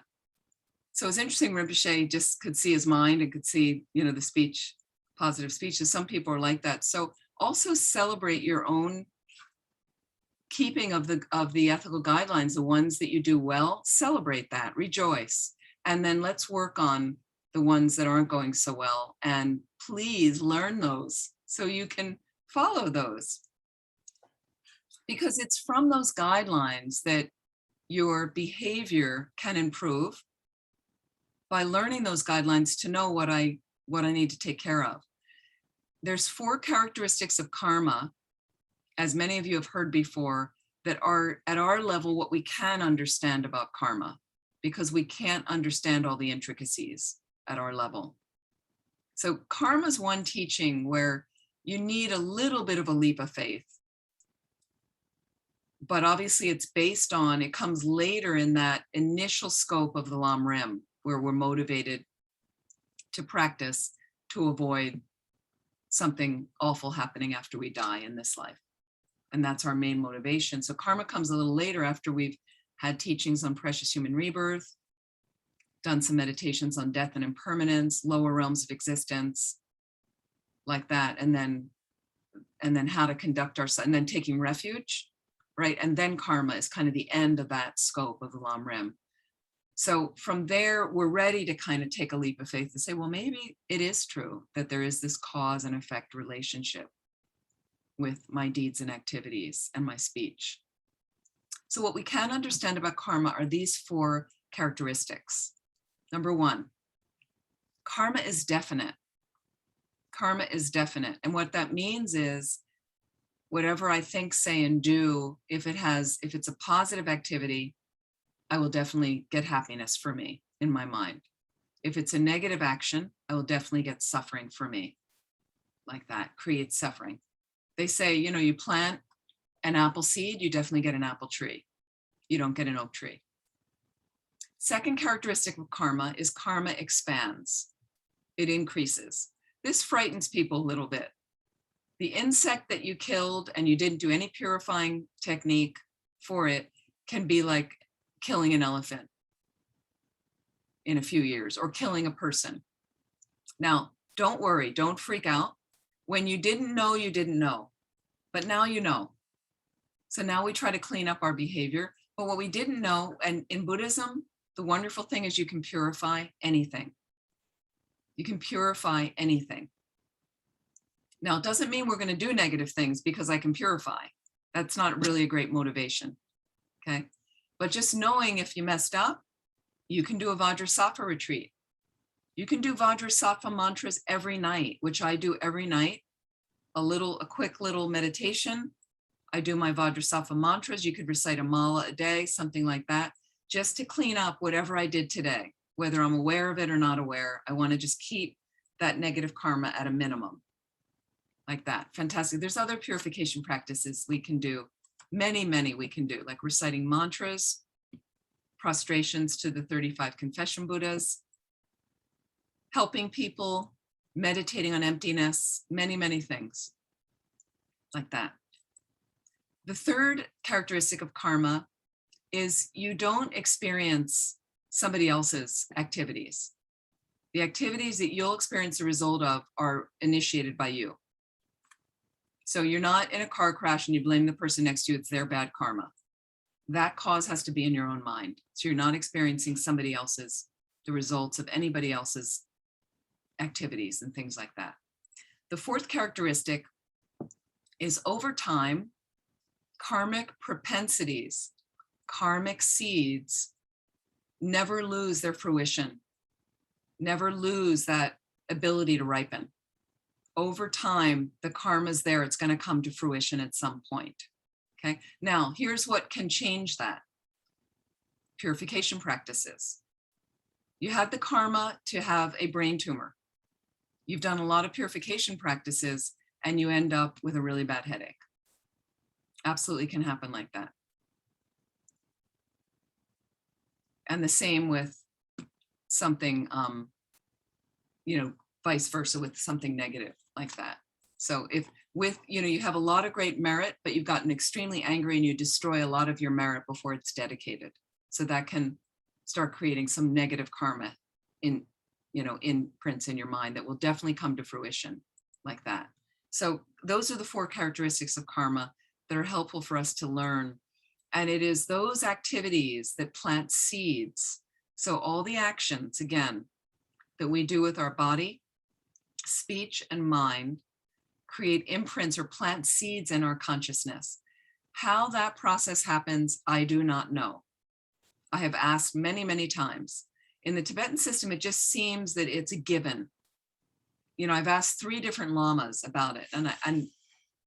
So it's interesting, Rinpoche just could see his mind and could see, the speech, positive speeches. Some people are like that. So also celebrate your own keeping of the ethical guidelines, the ones that you do well, celebrate that, rejoice. And then let's work on the ones that aren't going so well. And please learn those so you can follow those. Because it's from those guidelines that your behavior can improve by learning those guidelines to know what I need to take care of. There's 4 characteristics of karma, as many of you have heard before, that are at our level what we can understand about karma, because we can't understand all the intricacies at our level. So karma is one teaching where you need a little bit of a leap of faith. But obviously it comes later in that initial scope of the Lam Rim, where we're motivated to practice to avoid something awful happening after we die in this life. And that's our main motivation. So karma comes a little later after we've had teachings on precious human rebirth, done some meditations on death and impermanence, lower realms of existence, like that. And then how to conduct ourselves, and then taking refuge, right? And then karma is kind of the end of that scope of the Lam Rim. So from there, we're ready to kind of take a leap of faith and say, well, maybe it is true that there is this cause and effect relationship with my deeds and activities and my speech. So what we can understand about karma are these 4 characteristics. Number 1, karma is definite. Karma is definite. And what that means is whatever I think, say, and do, if it's a positive activity, I will definitely get happiness for me in my mind. If it's a negative action, I will definitely get suffering for me. Like that, creates suffering. They say, you plant an apple seed, you definitely get an apple tree. You don't get an oak tree. Second characteristic of karma is karma expands. It increases. This frightens people a little bit. The insect that you killed and you didn't do any purifying technique for it can be like killing an elephant in a few years, or killing a person. Now, don't worry, don't freak out. When you didn't know, you didn't know, but now you know. So now we try to clean up our behavior, but what we didn't know, and in Buddhism, the wonderful thing is you can purify anything. You can purify anything. Now, it doesn't mean we're going to do negative things because I can purify. That's not really a great motivation, okay? But just knowing if you messed up, you can do a Vajrasattva retreat. You can do Vajrasattva mantras every night, which I do every night. A quick little meditation. I do my Vajrasattva mantras. You could recite a mala a day, something like that, just to clean up whatever I did today, whether I'm aware of it or not aware. I want to just keep that negative karma at a minimum, like that. Fantastic. There's other purification practices we can do. Many we can do, like reciting mantras, prostrations to the 35 confession Buddhas, helping people, meditating on emptiness, many things like that. The third characteristic of karma is you don't experience somebody else's activities. The activities that you'll experience the result of are initiated by you. So you're not in a car crash and you blame the person next to you, it's their bad karma. That cause has to be in your own mind. So you're not experiencing the results of anybody else's activities and things like that. The fourth characteristic is over time, karmic propensities, karmic seeds never lose their fruition, never lose that ability to ripen. Over time, the karma's there. It's going to come to fruition at some point. Okay. Now, here's what can change that. Purification practices. You had the karma to have a brain tumor. You've done a lot of purification practices and you end up with a really bad headache. Absolutely can happen like that. And the same with something, vice versa with something negative like that. So if with, you have a lot of great merit, but you've gotten extremely angry and you destroy a lot of your merit before it's dedicated. So that can start creating some negative karma in, imprints in your mind that will definitely come to fruition like that. So those are the 4 characteristics of karma that are helpful for us to learn. And it is those activities that plant seeds. So all the actions, again, that we do with our body, speech, and mind create imprints or plant seeds in our consciousness. How that process happens, I do not know. I have asked many, many times. In the Tibetan system, it just seems that it's a given. I've asked 3 different lamas about it, and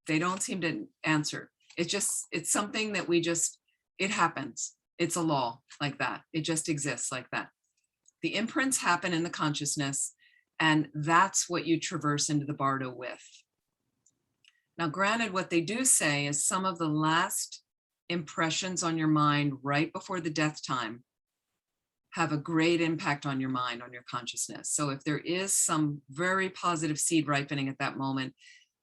they don't seem to answer. It's something that it happens. It's a law like that. It just exists like that. The imprints happen in the consciousness, and that's what you traverse into the bardo with. Now, granted, what they do say is some of the last impressions on your mind right before the death time have a great impact on your mind, on your consciousness. So if there is some very positive seed ripening at that moment,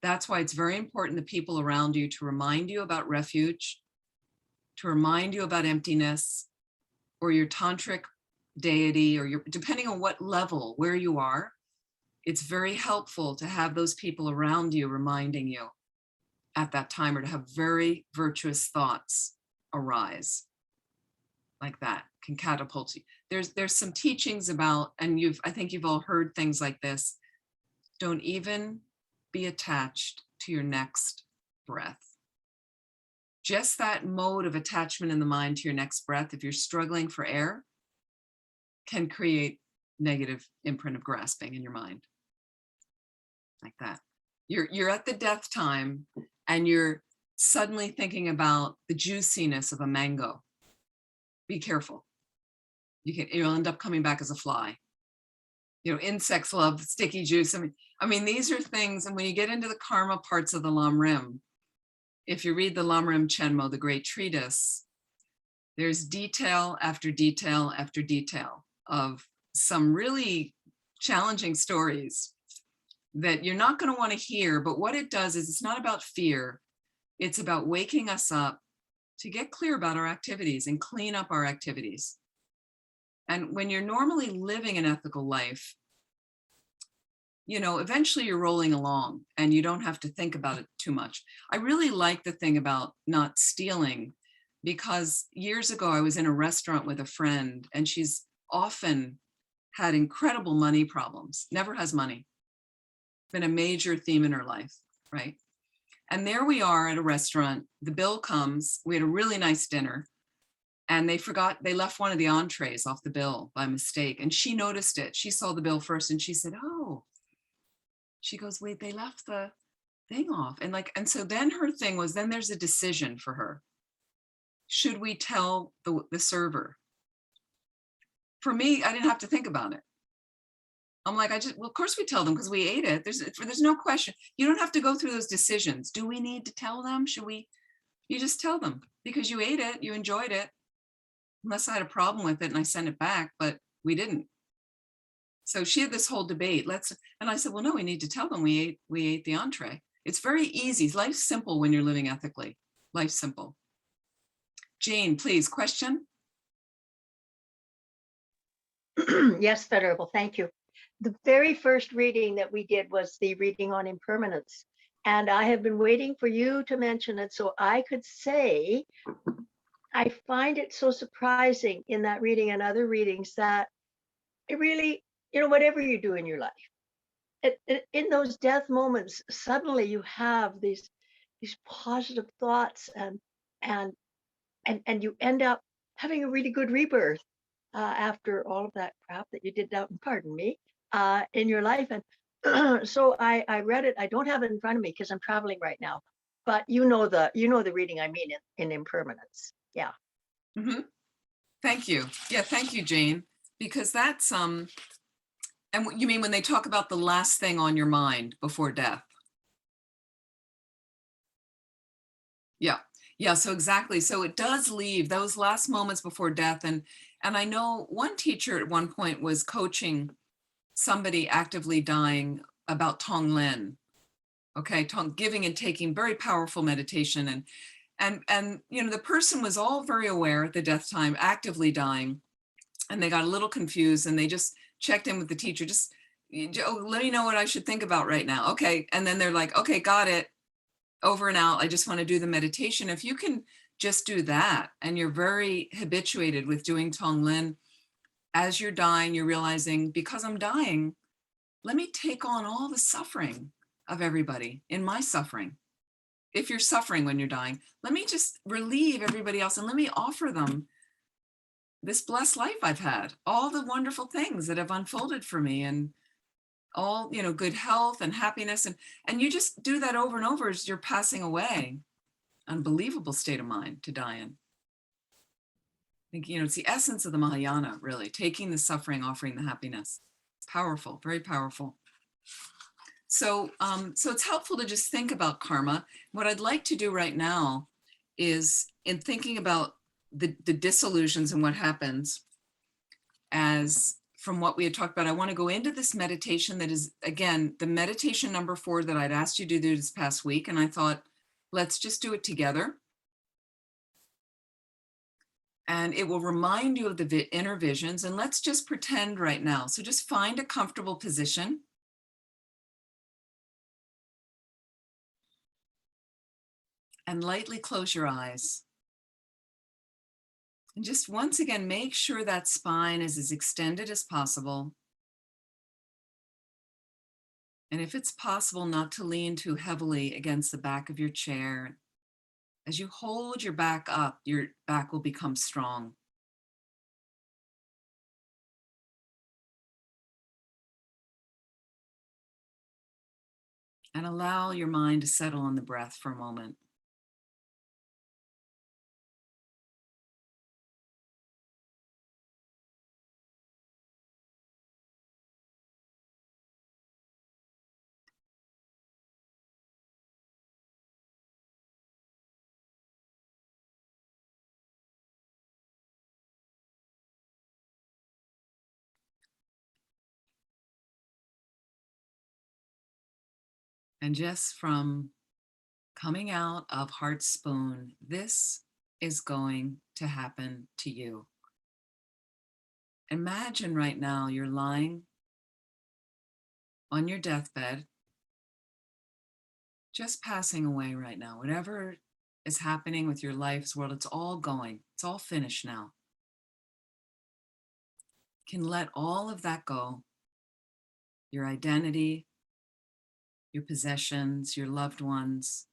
that's why it's very important the people around you to remind you about refuge, to remind you about emptiness, or your tantric deity, or depending on what level, where you are, it's very helpful to have those people around you reminding you at that time, or to have very virtuous thoughts arise like that can catapult you. There's some teachings about, and I think you've all heard things like this. Don't even be attached to your next breath. Just that mode of attachment in the mind to your next breath, if you're struggling for air, can create negative imprint of grasping in your mind. Like that. You're at the death time and you're suddenly thinking about the juiciness of a mango. Be careful. You'll end up coming back as a fly. Insects love sticky juice. I mean, these are things, and when you get into the karma parts of the Lamrim, if you read the Lamrim Chenmo, the great treatise, there's detail after detail after detail of some really challenging stories that you're not going to want to hear. But what it does is it's not about fear. It's about waking us up to get clear about our activities and clean up our activities. And when you're normally living an ethical life, eventually you're rolling along and you don't have to think about it too much. I really like the thing about not stealing, because years ago I was in a restaurant with a friend and she's often had incredible money problems, never has money. Been a major theme in her life, right? And there we are at a restaurant, the bill comes, we had a really nice dinner, and they left one of the entrees off the bill by mistake. And she noticed it. She saw the bill first and she said, oh, she goes, wait, they left the thing off. And so then her thing was, then there's a decision for her. Should we tell the server? For me, I didn't have to think about it. I'm like, well, of course we tell them because we ate it. There's no question. You don't have to go through those decisions. Do we need to tell them? Should we? You just tell them because you ate it, you enjoyed it. Unless I had a problem with it and I sent it back, but we didn't. So she had this whole debate. And I said, well, no, we need to tell them we ate the entree. It's very easy. Life's simple when you're living ethically. Life's simple. Jane, please, question? Yes, Venerable, thank you. The very first reading that we did was the reading on impermanence. And I have been waiting for you to mention it so I could say, I find it so surprising in that reading and other readings that it really, whatever you do in your life, in those death moments, suddenly you have these positive thoughts and you end up having a really good rebirth after all of that crap that you did out, and pardon me, in your life. And so I read it. I don't have it in front of me because I'm traveling right now. But you know the reading I mean in impermanence. Yeah. Mhm. Thank you. Yeah, thank you, Jane, because that's and you mean when they talk about the last thing on your mind before death? Yeah. Yeah, so exactly. So it does leave those last moments before death. And I know one teacher at one point was coaching somebody actively dying about Tonglen. Okay, giving and taking, very powerful meditation. And you know, the person was all very aware at the death time, actively dying, and they got a little confused and they just checked in with the teacher, just oh, let me know what I should think about right now. Okay. And then they're like, okay, got it. Over and out. I just want to do the meditation. If you can just do that and you're very habituated with doing Tonglen, as you're dying, you're realizing, because I'm dying, let me take on all the suffering of everybody in my suffering. If you're suffering when you're dying, let me just relieve everybody else and let me offer them this blessed life I've had, all the wonderful things that have unfolded for me, and all, you know, good health and happiness. And you just do that over and over as you're passing away. Unbelievable state of mind to die in. I think, you know, it's the essence of the Mahayana, really, taking the suffering, offering the happiness. Powerful, very powerful. So it's helpful to just think about karma. What I'd like to do right now is, in thinking about the disillusions and what happens, as from what we had talked about, I want to go into this meditation that is, again, the meditation number 4 that I'd asked you to do this past week. And I thought, let's just do it together. And it will remind you of the inner visions. And let's just pretend right now. So just find a comfortable position. And lightly close your eyes. And just once again, make sure that spine is as extended as possible. And if it's possible, not to lean too heavily against the back of your chair. As you hold your back up, your back will become strong. And allow your mind to settle on the breath for a moment. And just from coming out of Heart Spoon, this is going to happen to you. Imagine right now you're lying on your deathbed, just passing away right now. Whatever is happening with your life's world, it's all going. It's all finished now. You can let all of that go. Your identity, your possessions, your loved ones,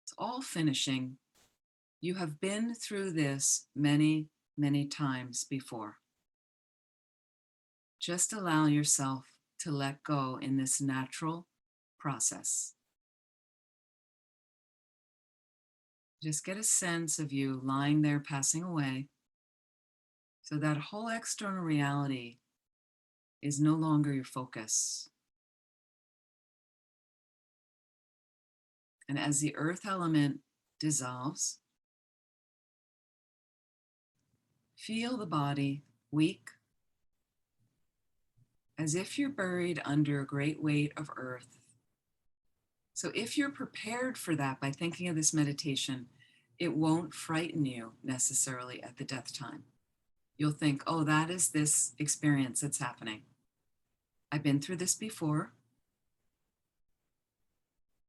it's all finishing. You have been through this many, many times before. Just allow yourself to let go in this natural process. Just get a sense of you lying there passing away. So that whole external reality is no longer your focus. And as the earth element dissolves, feel the body weak, as if you're buried under a great weight of earth. So if you're prepared for that by thinking of this meditation, it won't frighten you necessarily at the death time. You'll think, oh, that is this experience that's happening. I've been through this before.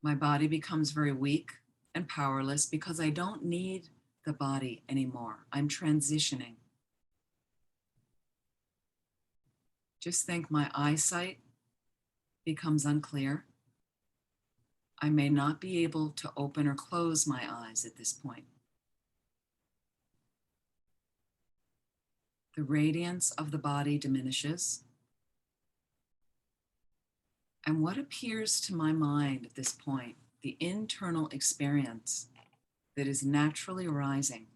My body becomes very weak and powerless because I don't need the body anymore. I'm transitioning. Just think my eyesight becomes unclear. I may not be able to open or close my eyes at this point. The radiance of the body diminishes. And what appears to my mind at this point, the internal experience that is naturally arising,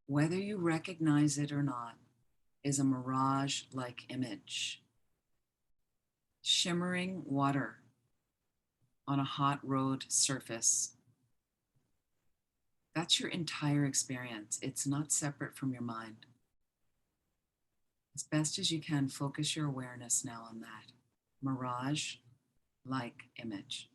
whether you recognize it or not, is a mirage-like image. Shimmering water on a hot road surface. That's your entire experience. It's not separate from your mind. As best as you can, focus your awareness now on that mirage-like image.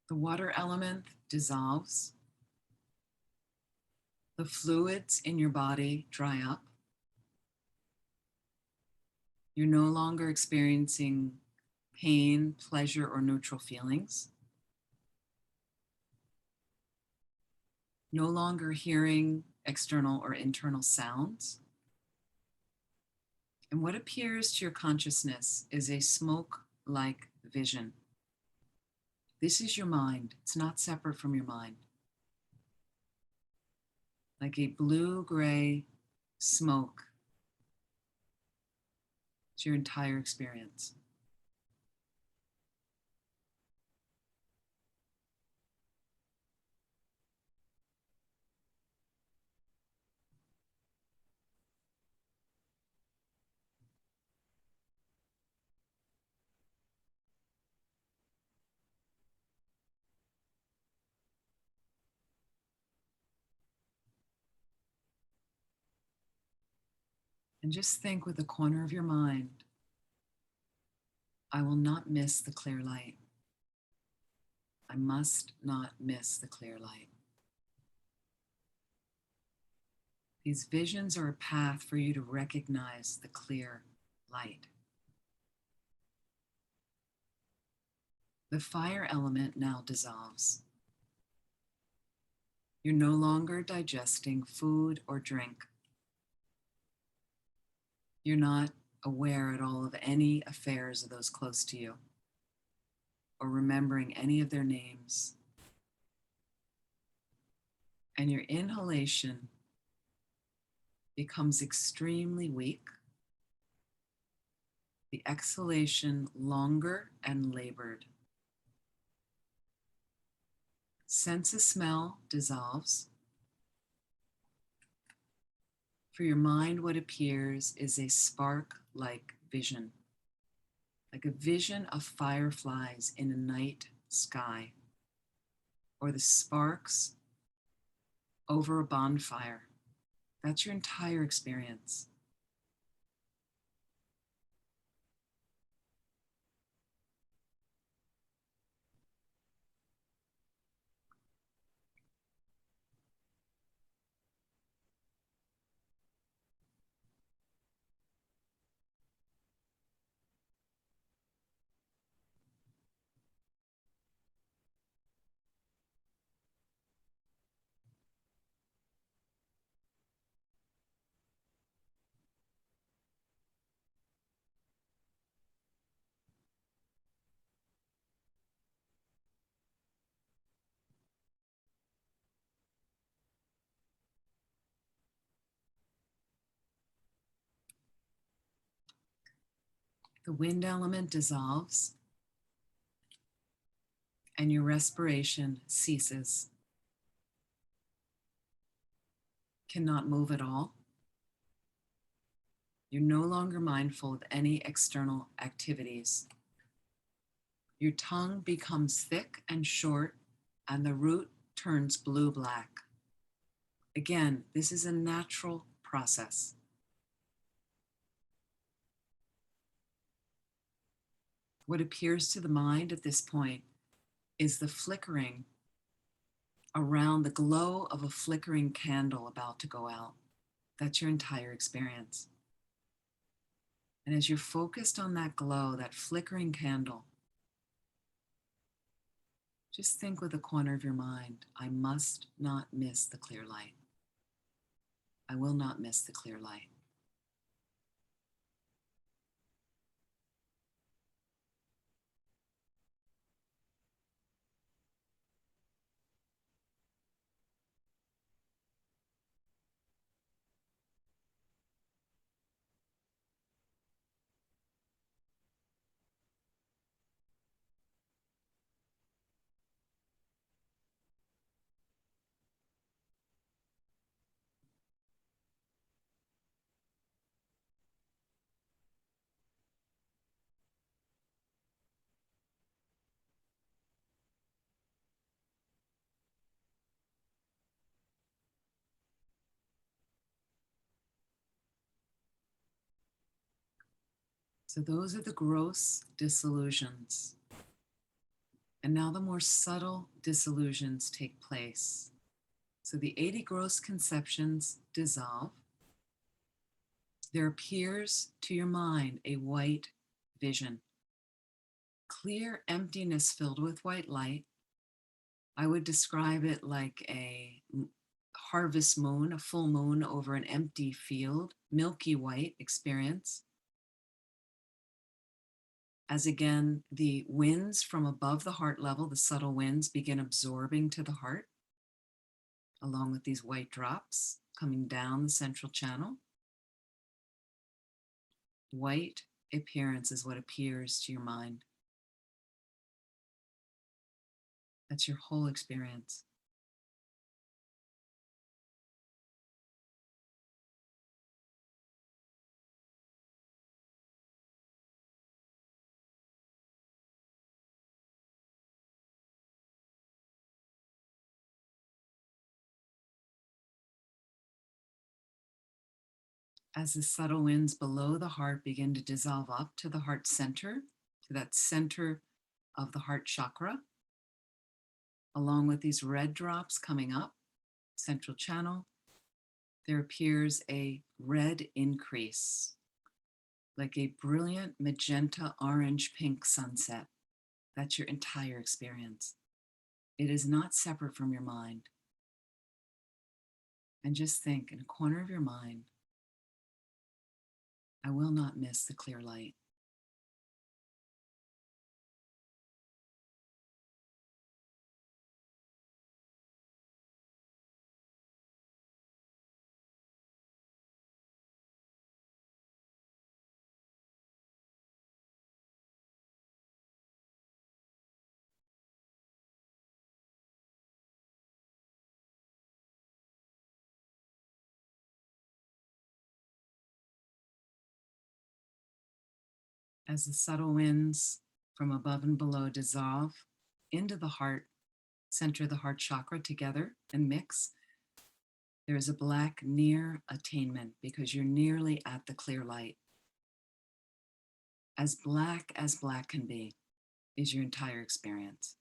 The water element dissolves. The fluids in your body dry up. You're no longer experiencing pain, pleasure, or neutral feelings. No longer hearing external or internal sounds. And what appears to your consciousness is a smoke-like vision. This is your mind. It's not separate from your mind. Like a blue-gray smoke. It's your entire experience. And just think with the corner of your mind, I will not miss the clear light. I must not miss the clear light. These visions are a path for you to recognize the clear light. The fire element now dissolves. You're no longer digesting food or drink. You're not aware at all of any affairs of those close to you or remembering any of their names. And your inhalation becomes extremely weak. The exhalation longer and labored. Sense of smell dissolves. For your mind, what appears is a spark-like vision, like a vision of fireflies in a night sky, or the sparks over a bonfire. That's your entire experience. The wind element dissolves and your respiration ceases. Cannot move at all. You're no longer mindful of any external activities. Your tongue becomes thick and short, and the root turns blue-black. Again, this is a natural process. What appears to the mind at this point is the flickering around the glow of a flickering candle about to go out. That's your entire experience. And as you're focused on that glow, that flickering candle, just think with the corner of your mind, I must not miss the clear light. I will not miss the clear light. So those are the gross disillusions. And now the more subtle disillusions take place. So the 80 gross conceptions dissolve. There appears to your mind a white vision, clear emptiness filled with white light. I would describe it like a harvest moon, a full moon over an empty field, milky white experience. As again, the winds from above the heart level, the subtle winds, begin absorbing to the heart, along with these white drops coming down the central channel. White appearance is what appears to your mind. That's your whole experience. As the subtle winds below the heart begin to dissolve up to the heart center, to that center of the heart chakra, along with these red drops coming up, central channel, there appears a red increase, like a brilliant magenta, orange, pink sunset. That's your entire experience. It is not separate from your mind. And just think, in a corner of your mind, I will not miss the clear light. As the subtle winds from above and below dissolve into the heart, center the heart chakra together and mix, there is a black near attainment because you're nearly at the clear light. As black can be is your entire experience.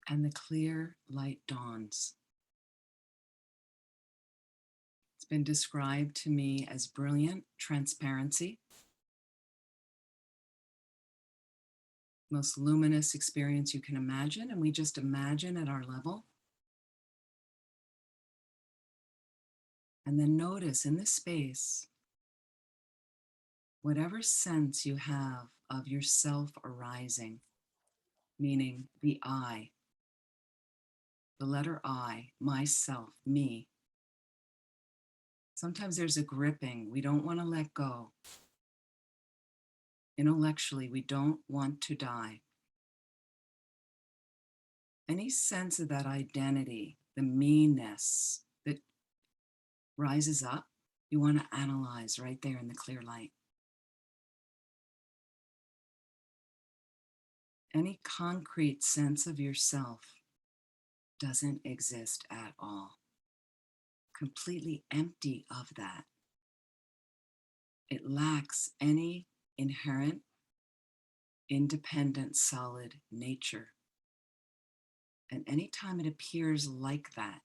And the clear light dawns. It's been described to me as brilliant transparency, most luminous experience you can imagine, and we just imagine at our level. And then notice in this space, whatever sense you have of yourself arising, meaning the I, the letter I, myself, me. Sometimes there's a gripping. We don't want to let go. Intellectually, we don't want to die. Any sense of that identity, the meanness that rises up, you want to analyze right there in the clear light. Any concrete sense of yourself doesn't exist at all. Completely empty of that. It lacks any inherent, independent, solid nature. And anytime it appears like that,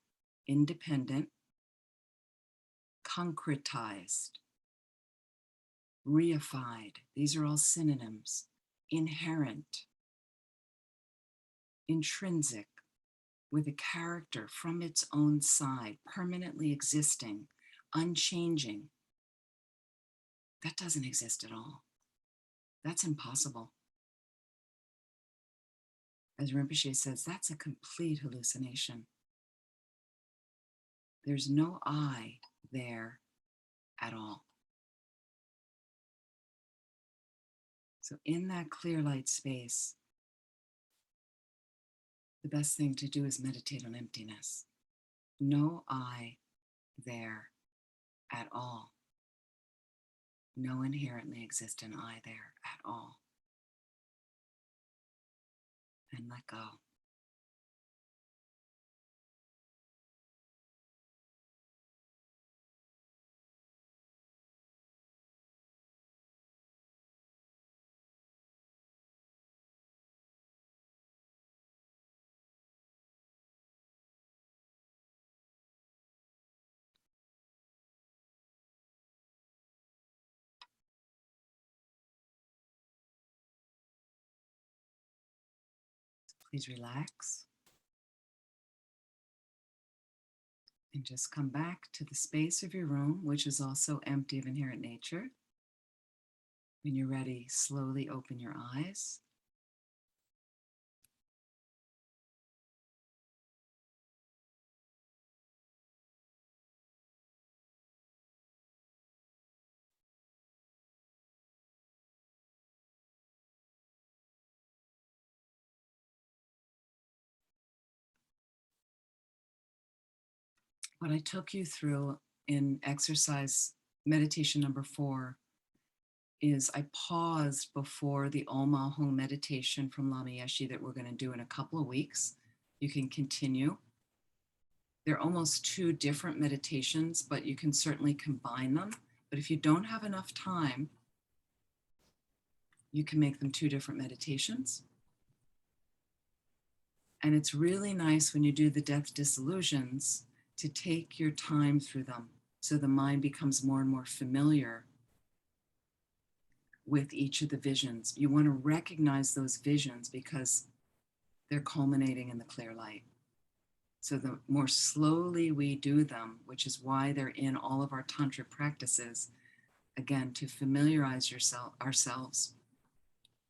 independent, concretized, reified, these are all synonyms, inherent, intrinsic, with a character from its own side, permanently existing, unchanging. That doesn't exist at all. That's impossible. As Rinpoche says, that's a complete hallucination. There's no I there at all. So in that clear light space, the best thing to do is meditate on emptiness. No I there at all. No inherently existent I there at all. And let go. Please relax. And just come back to the space of your room, which is also empty of inherent nature. When you're ready, slowly open your eyes. What I took you through in exercise meditation number 4 is I paused before the Oma home meditation from Lama Yeshe that we're going to do in a couple of weeks. You can continue. They're almost 2 different meditations, but you can certainly combine them. But if you don't have enough time, you can make them 2 different meditations. And it's really nice when you do the death disillusions to take your time through them so the mind becomes more and more familiar with each of the visions. You want to recognize those visions because they're culminating in the clear light. So the more slowly we do them, which is why they're in all of our tantric practices, again, to familiarize ourselves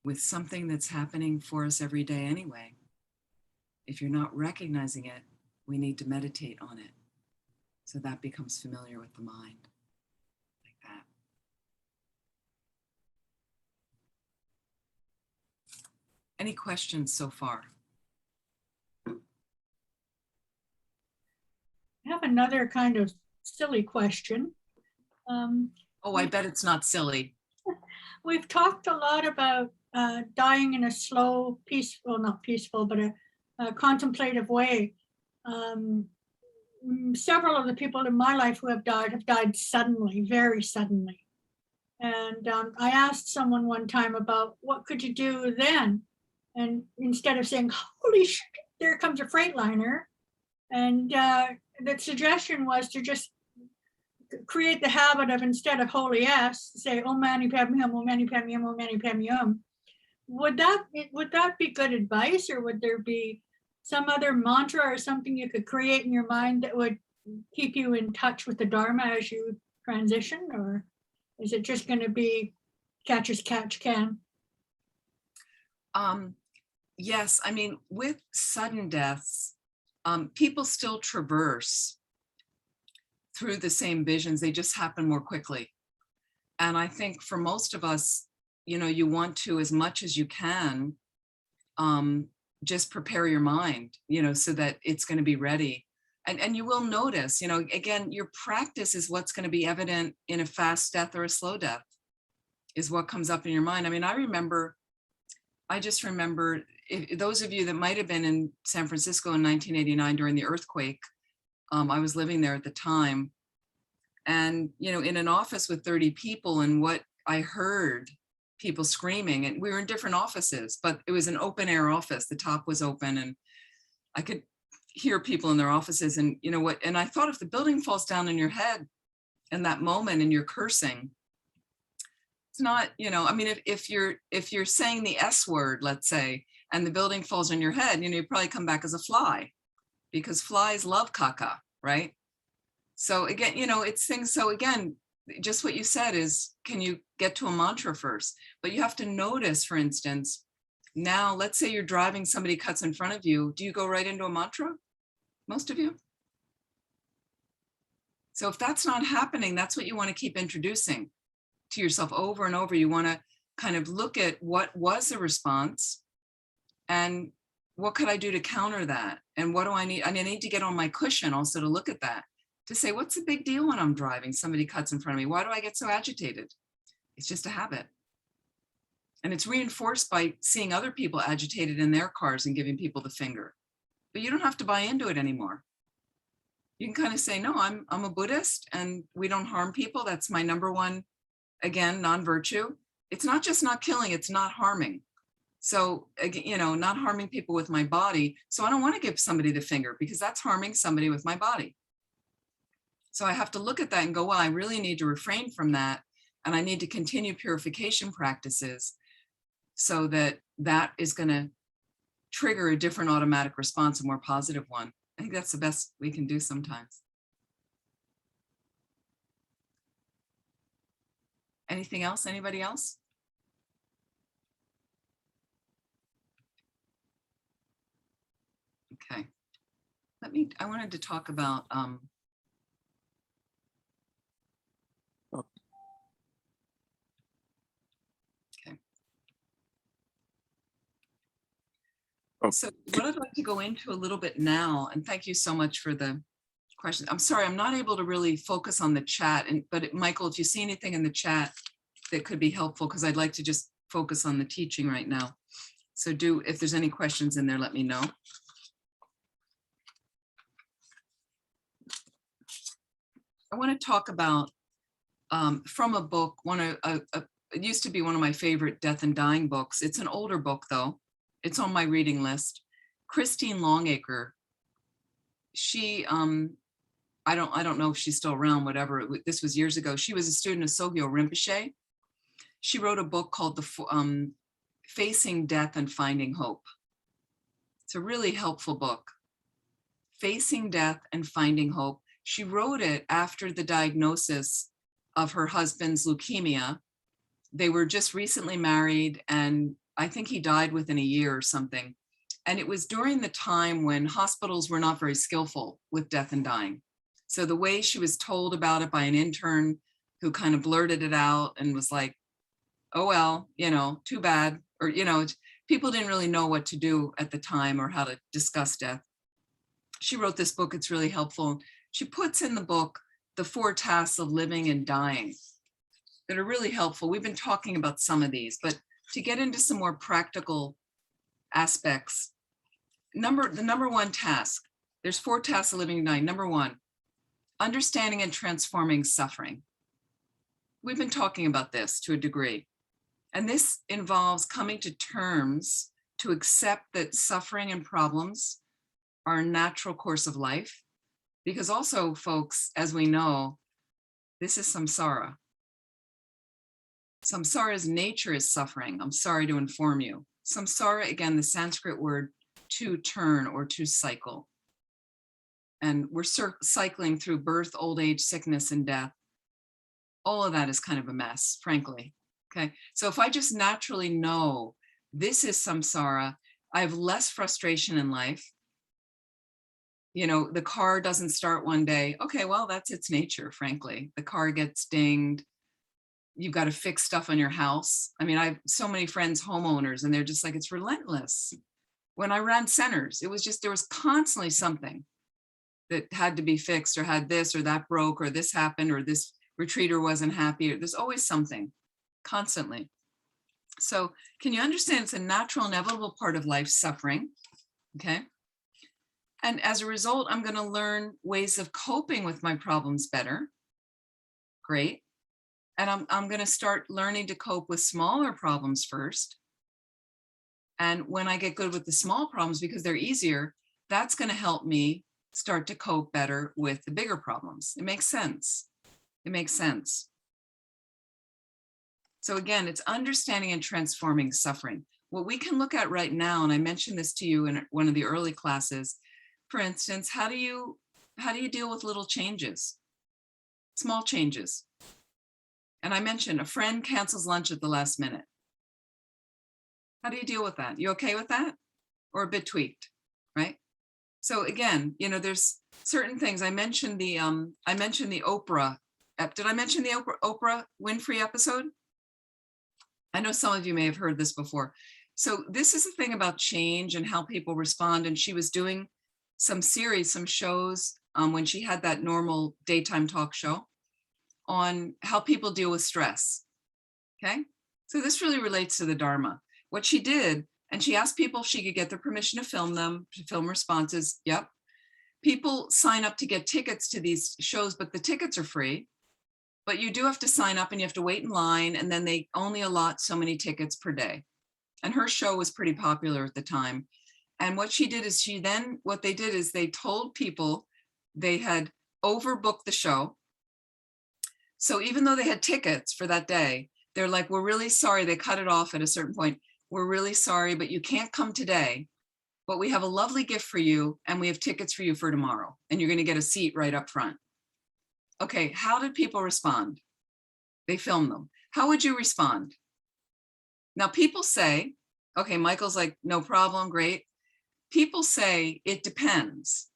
with something that's happening for us every day anyway. If you're not recognizing it, we need to meditate on it. So that becomes familiar with the mind, like that. Any questions so far? I have another kind of silly question. Oh, I bet it's not silly. We've talked a lot about dying in a slow, peaceful, not peaceful, but a contemplative way. Several of the people in my life who have died suddenly, very suddenly. And I asked someone one time about what could you do then? And instead of saying, holy shit, there comes a Freightliner. And the suggestion was to just create the habit of, instead of holy S, say, Om Mani Padme Hum, Om Mani Padme Hum, Om Mani Padme Hum. Would that be good advice, or would there be some other mantra or something you could create in your mind that would keep you in touch with the Dharma as you transition? Or is it just going to be catch as catch can? Yes, I mean, with sudden deaths, people still traverse through the same visions. They just happen more quickly. And I think for most of us, you want to, as much as you can, just prepare your mind, so that it's going to be ready. And you will notice, again, your practice is what's going to be evident in a fast death or a slow death, is what comes up in your mind. I mean, I remember I just remember those of you that might have been in San Francisco in 1989 during the earthquake. I was living there at the time, and in an office with 30 people, and what I heard people screaming, and we were in different offices, but it was an open air office. The top was open, and I could hear people in their offices. And and I thought, if the building falls down in your head in that moment and you're cursing, it's not, I mean, if you're saying the S word, let's say, and the building falls on your head, you probably come back as a fly, because flies love caca, right? So again, it's things. So again, just what you said is, can you get to a mantra first? But you have to notice, for instance, now let's say you're driving, somebody cuts in front of you. Do you go right into a mantra? Most of you. So if that's not happening, that's what you want to keep introducing to yourself over and over. You want to kind of look at what was the response and what could I do to counter that? And what do I need? I need to get on my cushion also to look at that, to say, what's the big deal when I'm driving? Somebody cuts in front of me. Why do I get so agitated? It's just a habit. And it's reinforced by seeing other people agitated in their cars and giving people the finger. But you don't have to buy into it anymore. You can kind of say, no, I'm a Buddhist and we don't harm people. That's my number one, again, non-virtue. It's not just not killing, it's not harming. So, not harming people with my body. So I don't want to give somebody the finger, because that's harming somebody with my body. So I have to look at that and go, well, I really need to refrain from that. And I need to continue purification practices so that is going to trigger a different automatic response, a more positive one. I think that's the best we can do sometimes. Anything else? Anybody else? Okay. I wanted to talk about, so what I'd like to go into a little bit now, and thank you so much for the question. I'm sorry, I'm not able to really focus on the chat, but Michael, if you see anything in the chat that could be helpful, because I'd like to just focus on the teaching right now. So if there's any questions in there, let me know. I want to talk about from a book, it used to be one of my favorite death and dying books. It's an older book though. It's on my reading list. Christine Longacre. She, I don't know if she's still around, whatever. This was years ago. She was a student of Sogyal Rinpoche. She wrote a book called Facing Death and Finding Hope. It's a really helpful book. Facing Death and Finding Hope. She wrote it after the diagnosis of her husband's leukemia. They were just recently married, and I think he died within a year or something. And it was during the time when hospitals were not very skillful with death and dying. So the way she was told about it by an intern who kind of blurted it out and was like, oh, well, too bad. Or, people didn't really know what to do at the time or how to discuss death. She wrote this book. It's really helpful. She puts in the book the 4 tasks of living and dying that are really helpful. We've been talking about some of these, but to get into some more practical aspects, the number 1 task, there's 4 tasks of living and dying. Number 1, understanding and transforming suffering. We've been talking about this to a degree. And this involves coming to terms to accept that suffering and problems are a natural course of life. Because also, folks, as we know, this is samsara. Samsara's nature is suffering. I'm sorry to inform you. Samsara, again, the Sanskrit word to turn or to cycle. And we're cycling through birth, old age, sickness, and death. All of that is kind of a mess, frankly. Okay, so if I just naturally know this is samsara, I have less frustration in life. The car doesn't start one day. Okay, well, that's its nature, frankly. The car gets dinged. You've got to fix stuff on your house. I mean, I have so many friends, homeowners, and they're just like, it's relentless. When I ran centers, it was just, there was constantly something that had to be fixed, or had this or that broke, or this happened, or this retreater wasn't happy. There's always something, constantly. So can you understand it's a natural, inevitable part of life, suffering, okay? And as a result, I'm going to learn ways of coping with my problems better. Great. And I'm going to start learning to cope with smaller problems first. And when I get good with the small problems, because they're easier, that's going to help me start to cope better with the bigger problems. It makes sense. It makes sense. So again, it's understanding and transforming suffering. What we can look at right now, and I mentioned this to you in one of the early classes, for instance, how do you deal with little changes, small changes? And I mentioned a friend cancels lunch at the last minute. How do you deal with that? You okay with that? Or a bit tweaked, right? So again, you know, there's certain things. I mentioned the Oprah. Did I mention the Oprah Winfrey episode? I know some of you may have heard this before. So this is the thing about change and how people respond. And she was doing some series, some shows when she had that normal daytime talk show on how people deal with stress. Okay. So this really relates to the Dharma. What she did, and she asked people if she could get their permission to film them, to film responses. Yep. People sign up to get tickets to these shows, but the tickets are free. But you do have to sign up and you have to wait in line, and then they only allot so many tickets per day. And her show was pretty popular at the time. And what she did is what they did is they told people they had overbooked the show. So even though they had tickets for that day, they're like, we're really sorry. They cut it off at a certain point. We're really sorry, but you can't come today. But we have a lovely gift for you, and we have tickets for you for tomorrow. And you're going to get a seat right up front. Okay, how did people respond? They filmed them. How would you respond? Now, people say, okay, Michael's like, no problem, great. People say, it depends.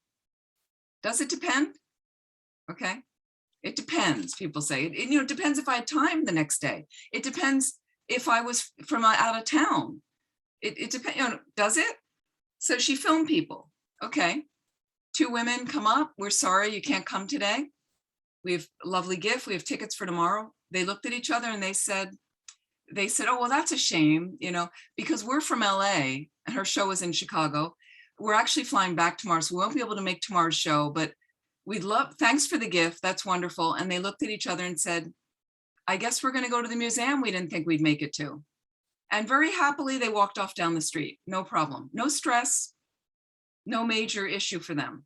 Does it depend? Okay, it depends, people say. It depends if I had time the next day. It depends if I was from out of town. It depends, does it? So she filmed people. Okay, 2 women come up. We're sorry, you can't come today. We have a lovely gift. We have tickets for tomorrow. They looked at each other and they said, oh, well, that's a shame, because we're from LA and her show was in Chicago. We're actually flying back tomorrow, so we won't be able to make tomorrow's show, but thanks for the gift. That's wonderful. And they looked at each other and said, I guess we're going to go to the museum we didn't think we'd make it to. And very happily, they walked off down the street. No problem. No stress. No major issue for them.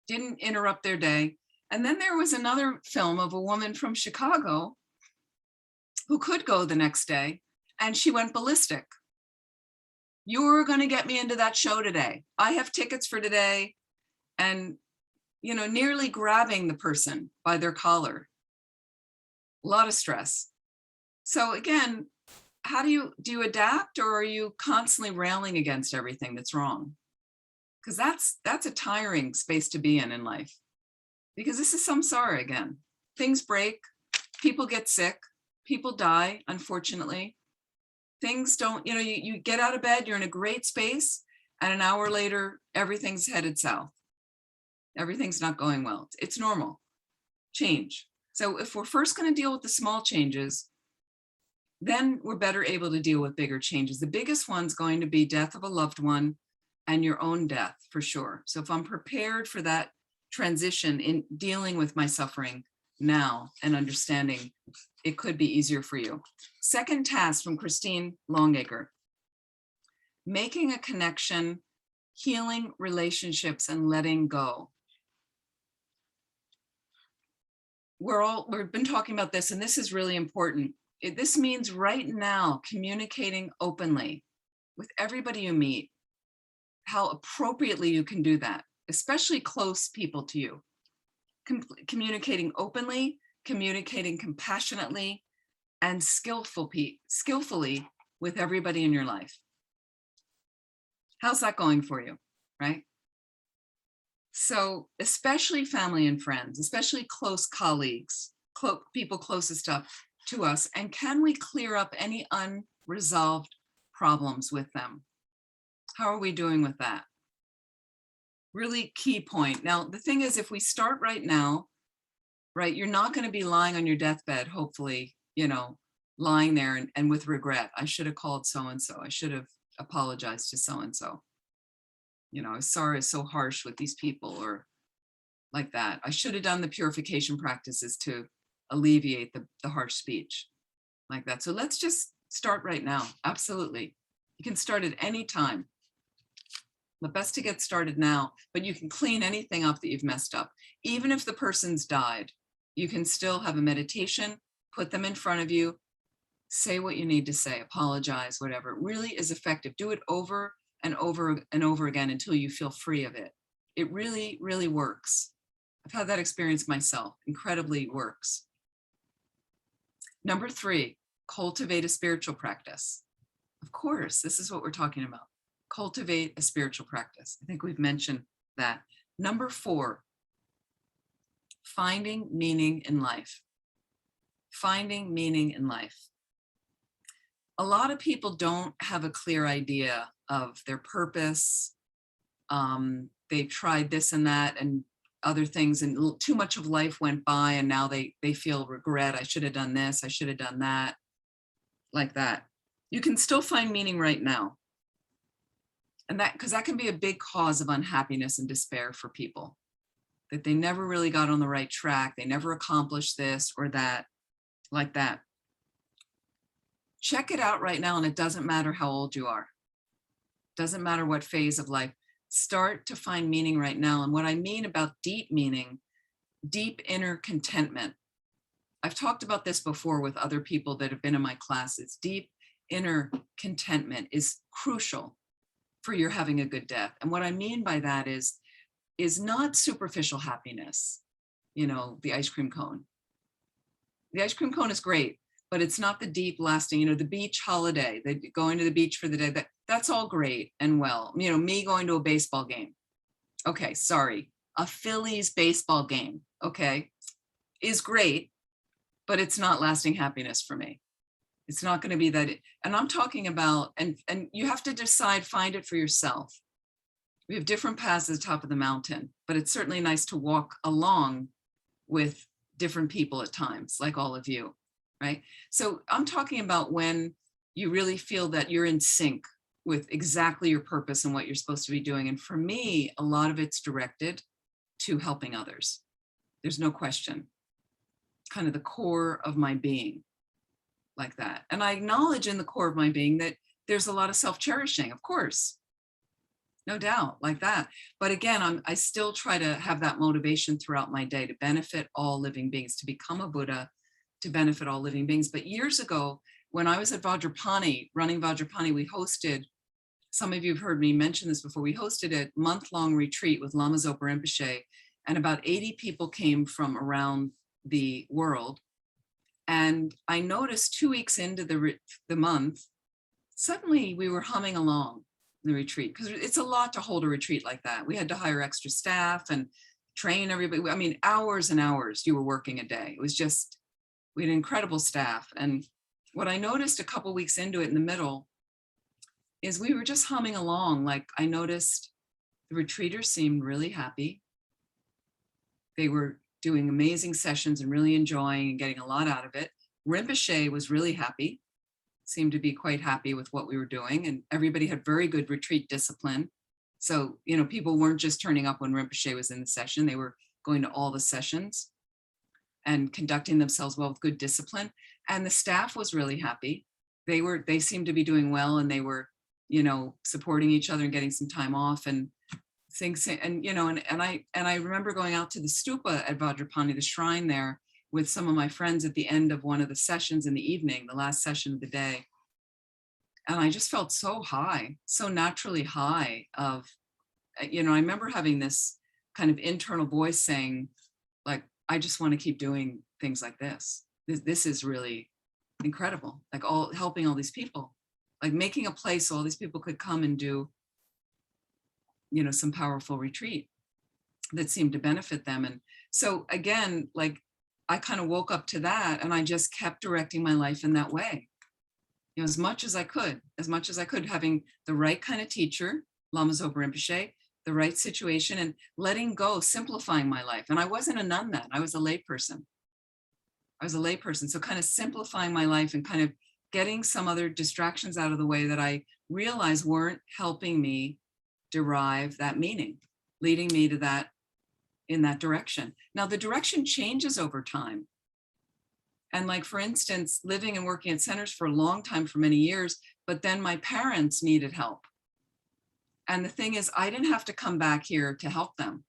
Didn't interrupt their day. And then there was another film of a woman from Chicago who could go the next day, and she went ballistic. You're going to get me into that show today. I have tickets for today. And, nearly grabbing the person by their collar. A lot of stress. So again, how do you adapt, or are you constantly railing against everything that's wrong? Because that's a tiring space to be in life. Because this is samsara again. Things break, people get sick, people die, unfortunately. Things don't, you get out of bed, you're in a great space, and an hour later, everything's headed south. Everything's not going well. It's normal. Change. So if we're first going to deal with the small changes, then we're better able to deal with bigger changes. The biggest one's going to be death of a loved one and your own death, for sure. So if I'm prepared for that transition in dealing with my suffering now and understanding, it could be easier for you. Second task from Christine Longacre: making a connection, healing relationships, and letting go. We've been talking about this, and this is really important. This means right now communicating openly with everybody you meet, how appropriately you can do that, especially close people to you. Communicating openly, communicating compassionately, and skillfully with everybody in your life. How's that going for you, right? So especially family and friends, especially close colleagues, people closest to us, and can we clear up any unresolved problems with them? How are we doing with that? Really key point. Now, the thing is, if we start right now, right, you're not going to be lying on your deathbed, hopefully, lying there and with regret. I should have called so-and-so. I should have apologized to so-and-so. You know, sorry, it's so harsh with these people, or like that. I should have done the purification practices to alleviate the harsh speech, like that. So let's just start right now. Absolutely. You can start at any time. The best to get started now, but you can clean anything up that you've messed up. Even if the person's died, you can still have a meditation, put them in front of you, say what you need to say, apologize, whatever. It really is effective. Do it over and over and over again until you feel free of it. It really, really works. I've had that experience myself. Incredibly works. Number 3, cultivate a spiritual practice. Of course, this is what we're talking about. Cultivate a spiritual practice. I think we've mentioned that. Number 4, finding meaning in life. Finding meaning in life. A lot of people don't have a clear idea of their purpose. They've tried this and that and other things, and too much of life went by, and now they feel regret. I should have done this, I should have done that, like that. You can still find meaning right now. And that, because that can be a big cause of unhappiness and despair for people, that they never really got on the right track. They never accomplished this or that, like that. Check it out right now, and it doesn't matter how old you are. Doesn't matter what phase of life. Start to find meaning right now. And what I mean about deep meaning, deep inner contentment. I've talked about this before with other people that have been in my classes. Deep inner contentment is crucial for your having a good death. And what I mean by that is not superficial happiness, you know, the ice cream cone. The ice cream cone is great, but it's not the deep lasting, you know, the beach holiday, going to the beach for the day, that's all great and well. You know, me going to a baseball game. Okay, sorry, a Phillies baseball game, okay, is great, but it's not lasting happiness for me. It's not going to be that. And I'm talking about, and you have to decide, find it for yourself. We have different paths at the top of the mountain, but it's certainly nice to walk along with different people at times, like all of you, right? So I'm talking about when you really feel that you're in sync with exactly your purpose and what you're supposed to be doing. And for me, a lot of it's directed to helping others. There's no question. Kind of the core of my being, like that. And I acknowledge in the core of my being that there's a lot of self-cherishing, of course, no doubt, like that. But again, I still try to have that motivation throughout my day to benefit all living beings, to become a Buddha, to benefit all living beings. But years ago, when I was at Vajrapani, running Vajrapani, we hosted, some of you have heard me mention this before, we hosted a month-long retreat with Lama Zopa Rinpoche, and about 80 people came from around the world. And I noticed 2 weeks into the month, suddenly we were humming along the retreat, because it's a lot to hold a retreat like that. We had to hire extra staff and train everybody. I mean, hours and hours you were working a day. It was just, we had incredible staff. And what I noticed a couple weeks into it in the middle is we were just humming along. Like, I noticed the retreaters seemed really happy. They were doing amazing sessions and really enjoying and getting a lot out of it. Rinpoche was really happy, seemed to be quite happy with what we were doing, and everybody had very good retreat discipline. So, you know, people weren't just turning up when Rinpoche was in the session, they were going to all the sessions and conducting themselves well with good discipline. And the staff was really happy. They seemed to be doing well, and they were, you know, supporting each other and getting some time off and things. And, you know, and I remember going out to the stupa at Vajrapani, the shrine there, with some of my friends at the end of one of the sessions in the evening, the last session of the day. And I just felt so high, so naturally high of, you know, I remember having this kind of internal voice saying, like, I just want to keep doing things like this. This is really incredible. Like, helping all these people, like making a place so all these people could come and do, you know, some powerful retreat that seemed to benefit them. And so again, like, I kind of woke up to that, and I just kept directing my life in that way, you know, as much as I could, having the right kind of teacher, Lama Zopa Rinpoche, the right situation, and letting go, simplifying my life. And I wasn't a nun then, I was a lay person. I was a layperson. So kind of simplifying my life and kind of getting some other distractions out of the way that I realized weren't helping me derive that meaning, leading me to that in that direction. Now the direction changes over time. And like, for instance, living and working at centers for a long time, for many years, but then my parents needed help. And the thing is, I didn't have to come back here to help them.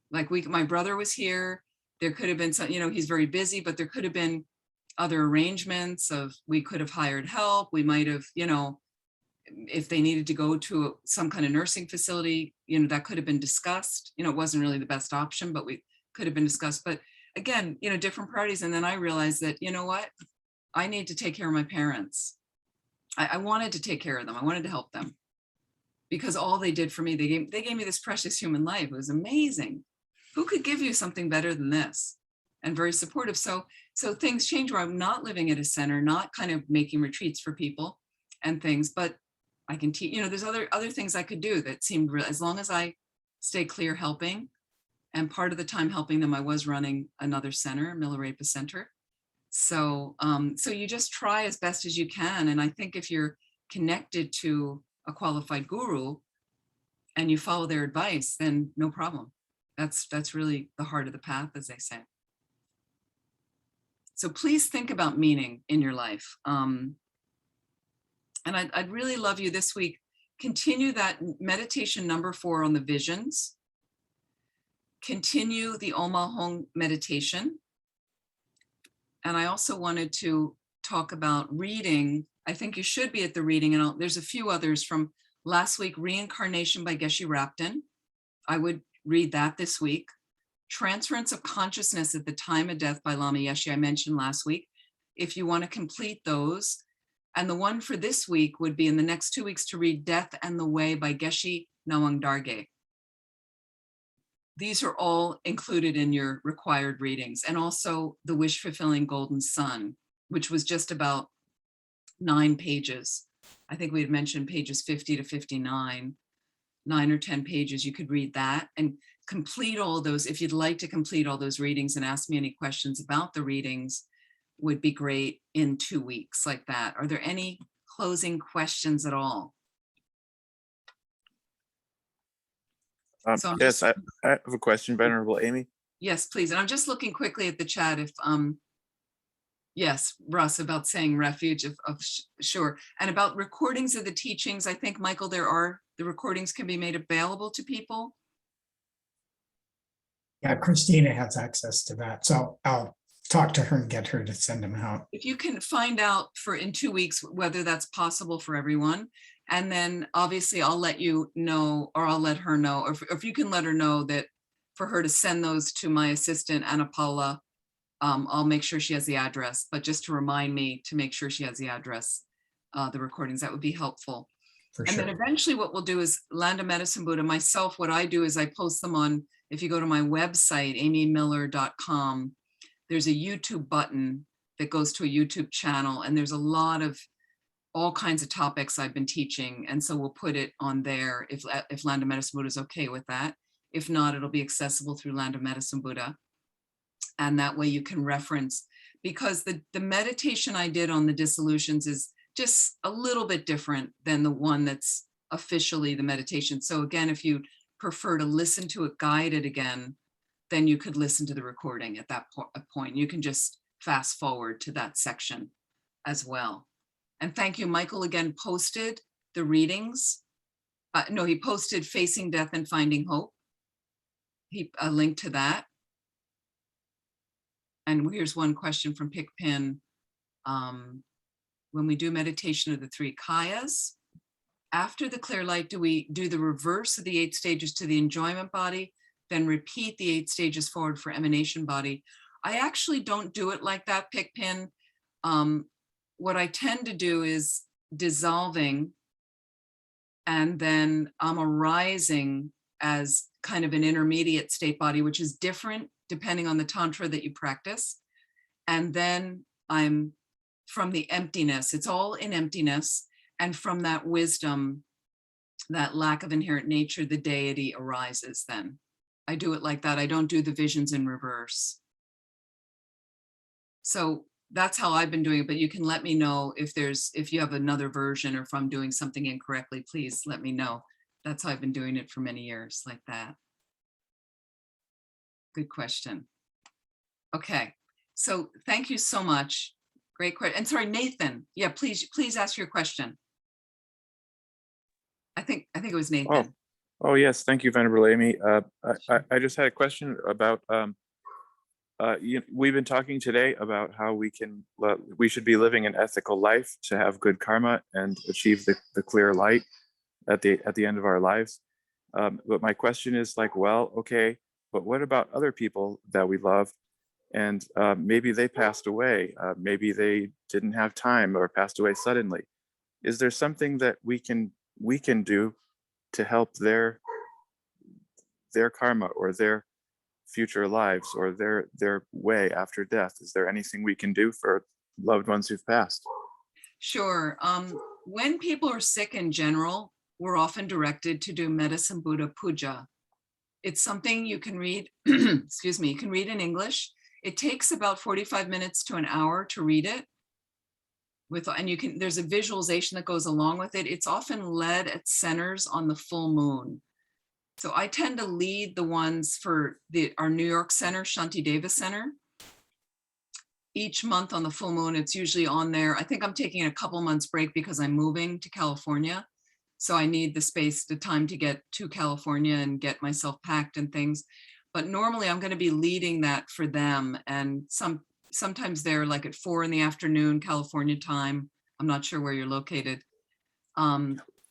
Like my brother was here. There could have been some, he's very busy, but there could have been other arrangements of, we could have hired help. We might have, if they needed to go to some kind of nursing facility, that could have been discussed. It wasn't really the best option, but we could have been discussed. But again, different priorities. And then I realized that, what, I need to take care of my parents. I wanted to take care of them. I wanted to help them because all they did for me, they gave me this precious human life. It was amazing. Who could give you something better than this? And very supportive. So things change where I'm not living at a center, not kind of making retreats for people and things, but I can teach, there's other things I could do that seemed real, as long as I stay clear helping. And part of the time helping them, I was running another center, Milarepa Center. So you just try as best as you can. And I think if you're connected to a qualified guru and you follow their advice, then no problem. That's really the heart of the path, as they say. So please think about meaning in your life. And I'd really love you this week, continue that meditation number 4 on the visions. Continue the Omahong meditation. And I also wanted to talk about reading. I think you should be at the reading, and there's a few others from last week, Reincarnation by Geshe Rapton. I would read that this week. Transference of Consciousness at the Time of Death by Lama Yeshe, I mentioned last week. If you want to complete those. And the one for this week would be in the next 2 weeks to read Death and the Way by Geshe Nawang Darge. These are all included in your required readings. And also the Wish Fulfilling Golden Sun, which was just about 9 pages. I think we had mentioned pages 50 to 59, 9 or 10 pages. You could read that and complete all those. If you'd like to complete all those readings and ask me any questions about the readings, would be great in 2 weeks like that. Are there any closing questions at all? Yes, I have a question, Venerable Amy. Yes, please. And I'm just looking quickly at the chat if, yes, Russ, about saying refuge sure. And about recordings of the teachings, I think, Michael, the recordings can be made available to people. Yeah, Christina has access to that. So I'll talk to her and get her to send them out. If you can find out in 2 weeks, whether that's possible for everyone. And then obviously I'll let you know, or I'll let her know, or if you can let her know that for her to send those to my assistant, Anna Paula, I'll make sure she has the address, but just to remind me to make sure she has the address, the recordings, that would be helpful. For and sure. Then eventually what we'll do is Land of Medicine Buddha, myself, what I do is I post them on, if you go to my website, amymiller.com, there's a YouTube button that goes to a YouTube channel, and there's a lot of all kinds of topics I've been teaching. And so we'll put it on there if Land of Medicine Buddha is okay with that. If not, it'll be accessible through Land of Medicine Buddha. And that way you can reference, because the meditation I did on the dissolutions is just a little bit different than the one that's officially the meditation. So again, if you prefer to listen to it guided again, then you could listen to the recording at that point. You can just fast forward to that section as well. And thank you, Michael again posted the readings. No, he posted Facing Death and Finding Hope. A link to that. And here's one question from Pickpin. When we do meditation of the 3 kayas, after the clear light, do we do the reverse of the 8 stages to the enjoyment body, then repeat the 8 stages forward for emanation body? I actually don't do it like that, Pickpin. What I tend to do is dissolving, and then I'm arising as kind of an intermediate state body, which is different depending on the tantra that you practice. And then I'm from the emptiness, it's all in emptiness. And from that wisdom, that lack of inherent nature, the deity arises then. I do it like that. I don't do the visions in reverse. So that's how I've been doing it, but you can let me know if you have another version, or if I'm doing something incorrectly, please let me know. That's how I've been doing it for many years, like that. Good question. Okay, so thank you so much. Great question. And sorry, Nathan. Yeah, please ask your question. I think it was Nathan. Oh yes, thank you, Venerable Amy. I just had a question about we've been talking today about how we should be living an ethical life to have good karma and achieve the clear light at the end of our lives. But my question is like, well, okay, but what about other people that we love? And maybe they passed away, maybe they didn't have time or passed away suddenly. Is there something that we can do to help their karma or their future lives or their way after death? Is there anything we can do for loved ones who've passed? Sure. When people are sick in general, we're often directed to do Medicine Buddha Puja. It's something you can read, excuse me, you can read in English. It takes about 45 minutes to an hour to read it. There's a visualization that goes along with it. It's often led at centers on the full moon. So I tend to lead the ones for our New York center, Shantideva Center. Each month on the full moon, it's usually on there. I think I'm taking a couple months break because I'm moving to California. So I need the time to get to California and get myself packed and things. But normally I'm going to be leading that for them. And sometimes they're like at 4 p.m. California time. I'm not sure where you're located.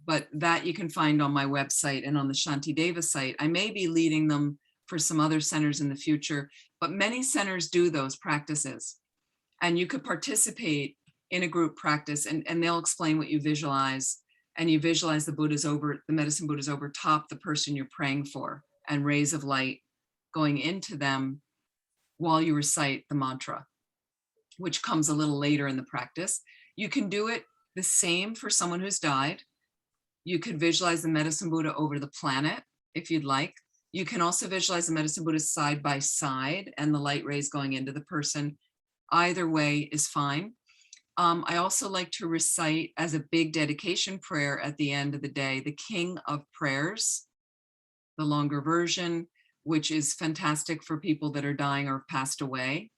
But that you can find on my website and on the Shantideva site. I may be leading them for some other centers in the future, but many centers do those practices. And you could participate in a group practice and they'll explain what you visualize. And you visualize the medicine Buddha's over top the person you're praying for, and rays of light going into them while you recite the mantra, which comes a little later in the practice. You can do it the same for someone who's died. You could visualize the medicine Buddha over the planet if you'd like. You can also visualize the medicine Buddha side by side and the light rays going into the person. Either way is fine. I also like to recite as a big dedication prayer at the end of the day, the King of Prayers, the longer version, which is fantastic for people that are dying or passed away.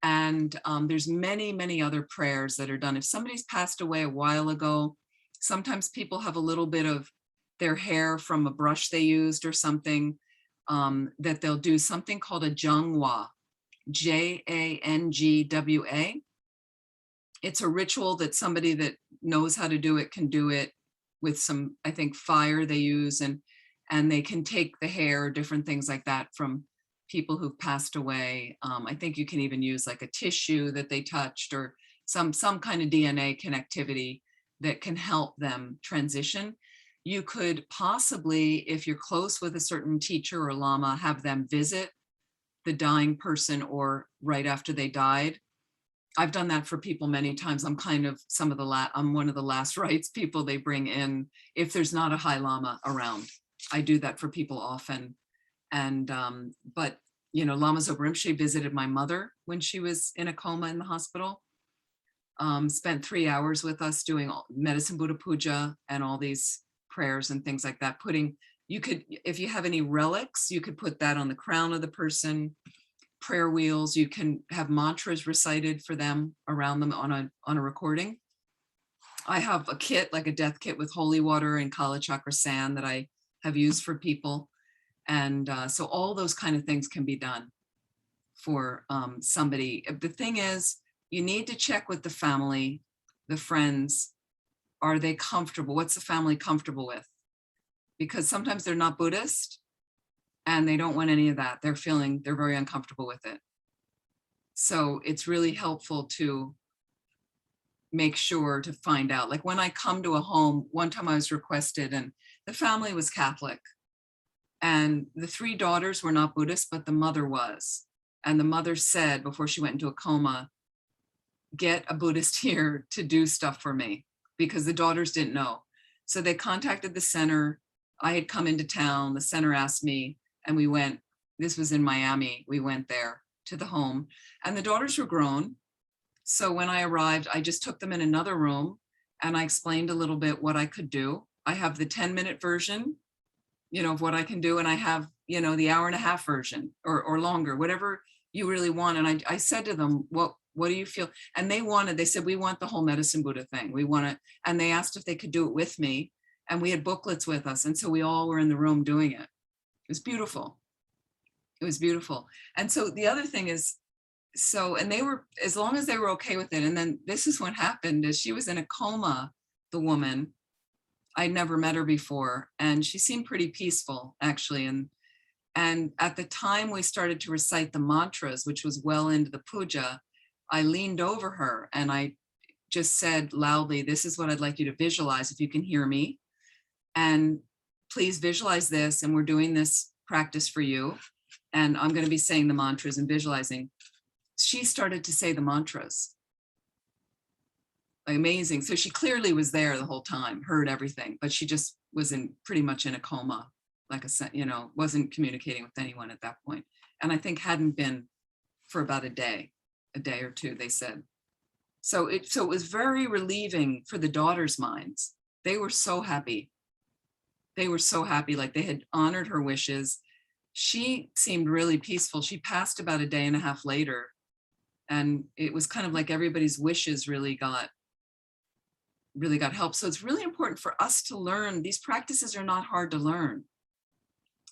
And there's many, many other prayers that are done. If somebody's passed away a while ago, sometimes people have a little bit of their hair from a brush they used or something, that they'll do something called a jangwa, Jangwa. It's a ritual that somebody that knows how to do it can do it with some, I think, fire they use, and they can take the hair, different things like that from people who've passed away. I think you can even use like a tissue that they touched or some kind of DNA connectivity that can help them transition. You could possibly, if you're close with a certain teacher or lama, have them visit the dying person or right after they died. I've done that for people many times. I'm kind of I'm one of the last rites people they bring in if there's not a high lama around. I do that for people often. And, but, Lama Zopa Rinpoche visited my mother when she was in a coma in the hospital. Spent 3 hours with us doing Medicine Buddha Puja and all these prayers and things like that. If you have any relics, you could put that on the crown of the person. Prayer wheels, you can have mantras recited for them around them on a recording. I have a kit, like a death kit with holy water and Kala Chakra sand that I have used for people. And so all those kind of things can be done for somebody. The thing is, you need to check with the family, the friends. Are they comfortable? What's the family comfortable with? Because sometimes they're not Buddhist and they don't want any of that. They're very uncomfortable with it. So it's really helpful to make sure to find out. Like when I come to a home, one time I was requested and the family was Catholic and the 3 daughters were not Buddhist, but the mother was. And the mother said before she went into a coma, get a Buddhist here to do stuff for me, because the daughters didn't know. So they contacted the center. I had come into town, the center asked me, and we went, this was in Miami, we went there to the home, and the daughters were grown, So when I arrived, I just took them in another room and I explained a little bit what I could do. I have the 10-minute version, of what I can do. And I have, the hour and a half version or longer, whatever you really want. And I said to them, what do you feel? And they said, we want the whole Medicine Buddha thing. We want it. And they asked if they could do it with me. And we had booklets with us. And so we all were in the room doing it. It was beautiful. It was beautiful. And so the other thing is, and they were, as long as they were okay with it. And then this is what happened is she was in a coma, the woman. I'd never met her before. And she seemed pretty peaceful, actually. And at the time we started to recite the mantras, which was well into the puja, I leaned over her and I just said loudly, this is what I'd like you to visualize if you can hear me. And please visualize this. And we're doing this practice for you. And I'm going to be saying the mantras and visualizing. She started to say the mantras. Amazing. So she clearly was there the whole time, heard everything, but she just was pretty much in a coma, wasn't communicating with anyone at that point. And I think hadn't been for about a day or two, they said. So it was very relieving for the daughters' minds. They were so happy. They were so happy, like they had honored her wishes. She seemed really peaceful. She passed about a day and a half later. And it was kind of like everybody's wishes really got help. So it's really important for us to learn. These practices are not hard to learn.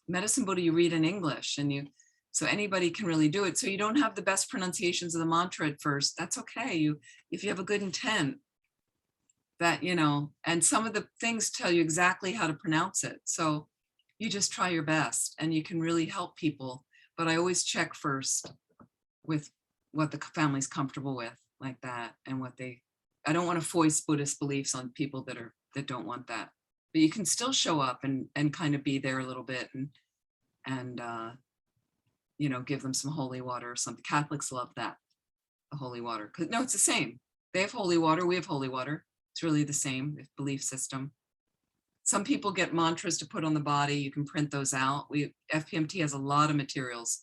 Medicine Buddha, you read in English so anybody can really do it. So you don't have the best pronunciations of the mantra at first. That's okay. If you have a good intent, that, and some of the things tell you exactly how to pronounce it. So you just try your best and you can really help people. But I always check first with what the family's comfortable with, like that, and I don't want to foist Buddhist beliefs on people that don't want that. But you can still show up and kind of be there a little bit and give them some holy water or something. Catholics love that, the holy water. No, it's the same. They have holy water, we have holy water. It's really the same belief system. Some people get mantras to put on the body. You can print those out. FPMT has a lot of materials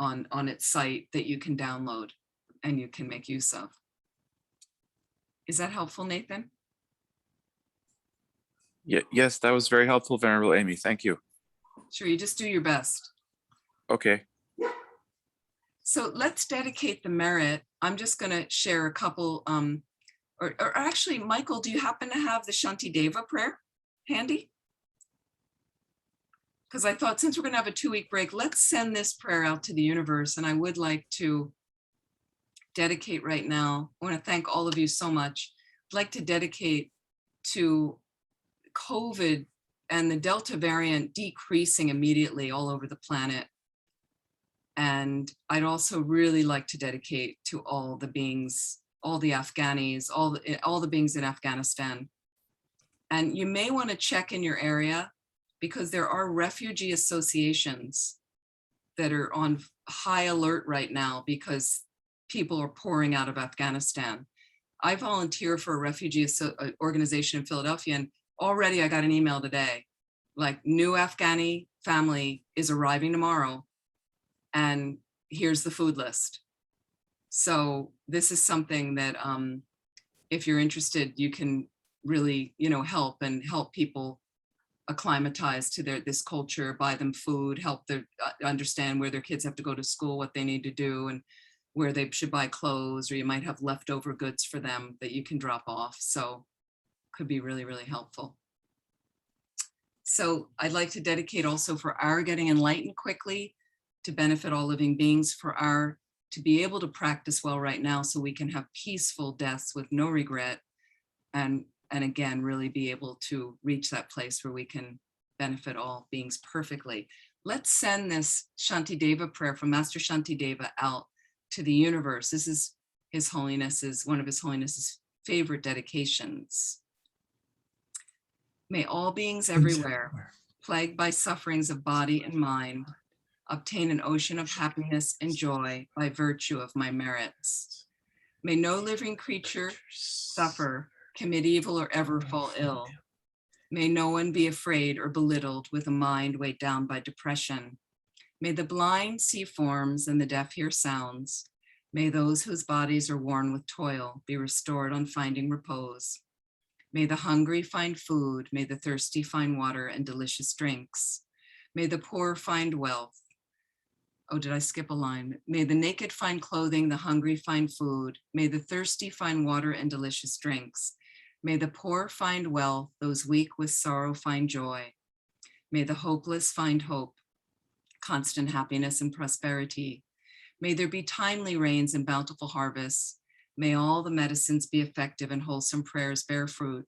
on its site that you can download and you can make use of. Is that helpful, Nathan? Yes, that was very helpful, Venerable Amy. Thank you. Sure, you just do your best. Okay. So let's dedicate the merit. I'm just going to share a couple, or actually, Michael, do you happen to have the Shanti Deva prayer handy? Because I thought since we're going to have a 2-week break, let's send this prayer out to the universe. And I would like to dedicate right now. I want to thank all of you so much. I'd like to dedicate to COVID and the Delta variant decreasing immediately all over the planet. And I'd also really like to dedicate to all the beings, all the Afghanis, all the beings in Afghanistan. And you may want to check in your area because there are refugee associations that are on high alert right now because people are pouring out of Afghanistan. I volunteer for a refugee organization in Philadelphia, and already I got an email today, like new Afghani family is arriving tomorrow, and here's the food list. So this is something that if you're interested, you can really, help people acclimatize to this culture, buy them food, help them understand where their kids have to go to school, what they need to do, and where they should buy clothes, or you might have leftover goods for them that you can drop off. So could be really, really helpful. So I'd like to dedicate also for our getting enlightened quickly to benefit all living beings, to be able to practice well right now so we can have peaceful deaths with no regret. And again, really be able to reach that place where we can benefit all beings perfectly. Let's send this Shanti Deva prayer from Master Shanti Deva out to the universe. This is one of His Holiness's favorite dedications. May all beings everywhere, plagued by sufferings of body and mind, obtain an ocean of happiness and joy by virtue of my merits. May no living creature suffer, commit evil, or ever fall ill. May no one be afraid or belittled with a mind weighed down by depression. May the blind see forms and the deaf hear sounds. May those whose bodies are worn with toil be restored on finding repose. May the hungry find food, may the thirsty find water and delicious drinks. May the poor find wealth. Oh, did I skip a line? May the naked find clothing, the hungry find food. May the thirsty find water and delicious drinks. May the poor find wealth, those weak with sorrow find joy. May the hopeless find hope, constant happiness and prosperity. May there be timely rains and bountiful harvests. May all the medicines be effective and wholesome prayers bear fruit.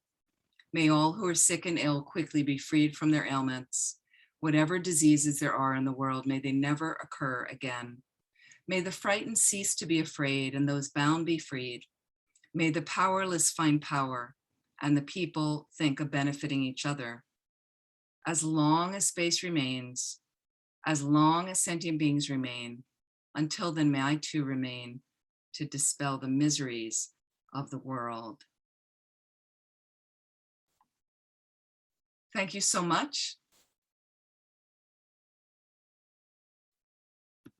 May all who are sick and ill quickly be freed from their ailments. Whatever diseases there are in the world, may they never occur again. May the frightened cease to be afraid and those bound be freed. May the powerless find power and the people think of benefiting each other. As long as space remains, as long as sentient beings remain, until then may I too remain to dispel the miseries of the world. Thank you so much.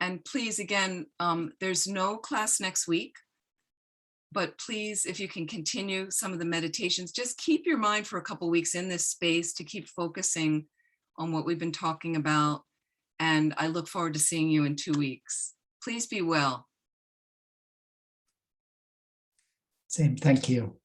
And please, again, there's no class next week, but please, if you can continue some of the meditations, just keep your mind for a couple weeks in this space to keep focusing on what we've been talking about. And I look forward to seeing you in 2 weeks. Please be well. Same, thank you.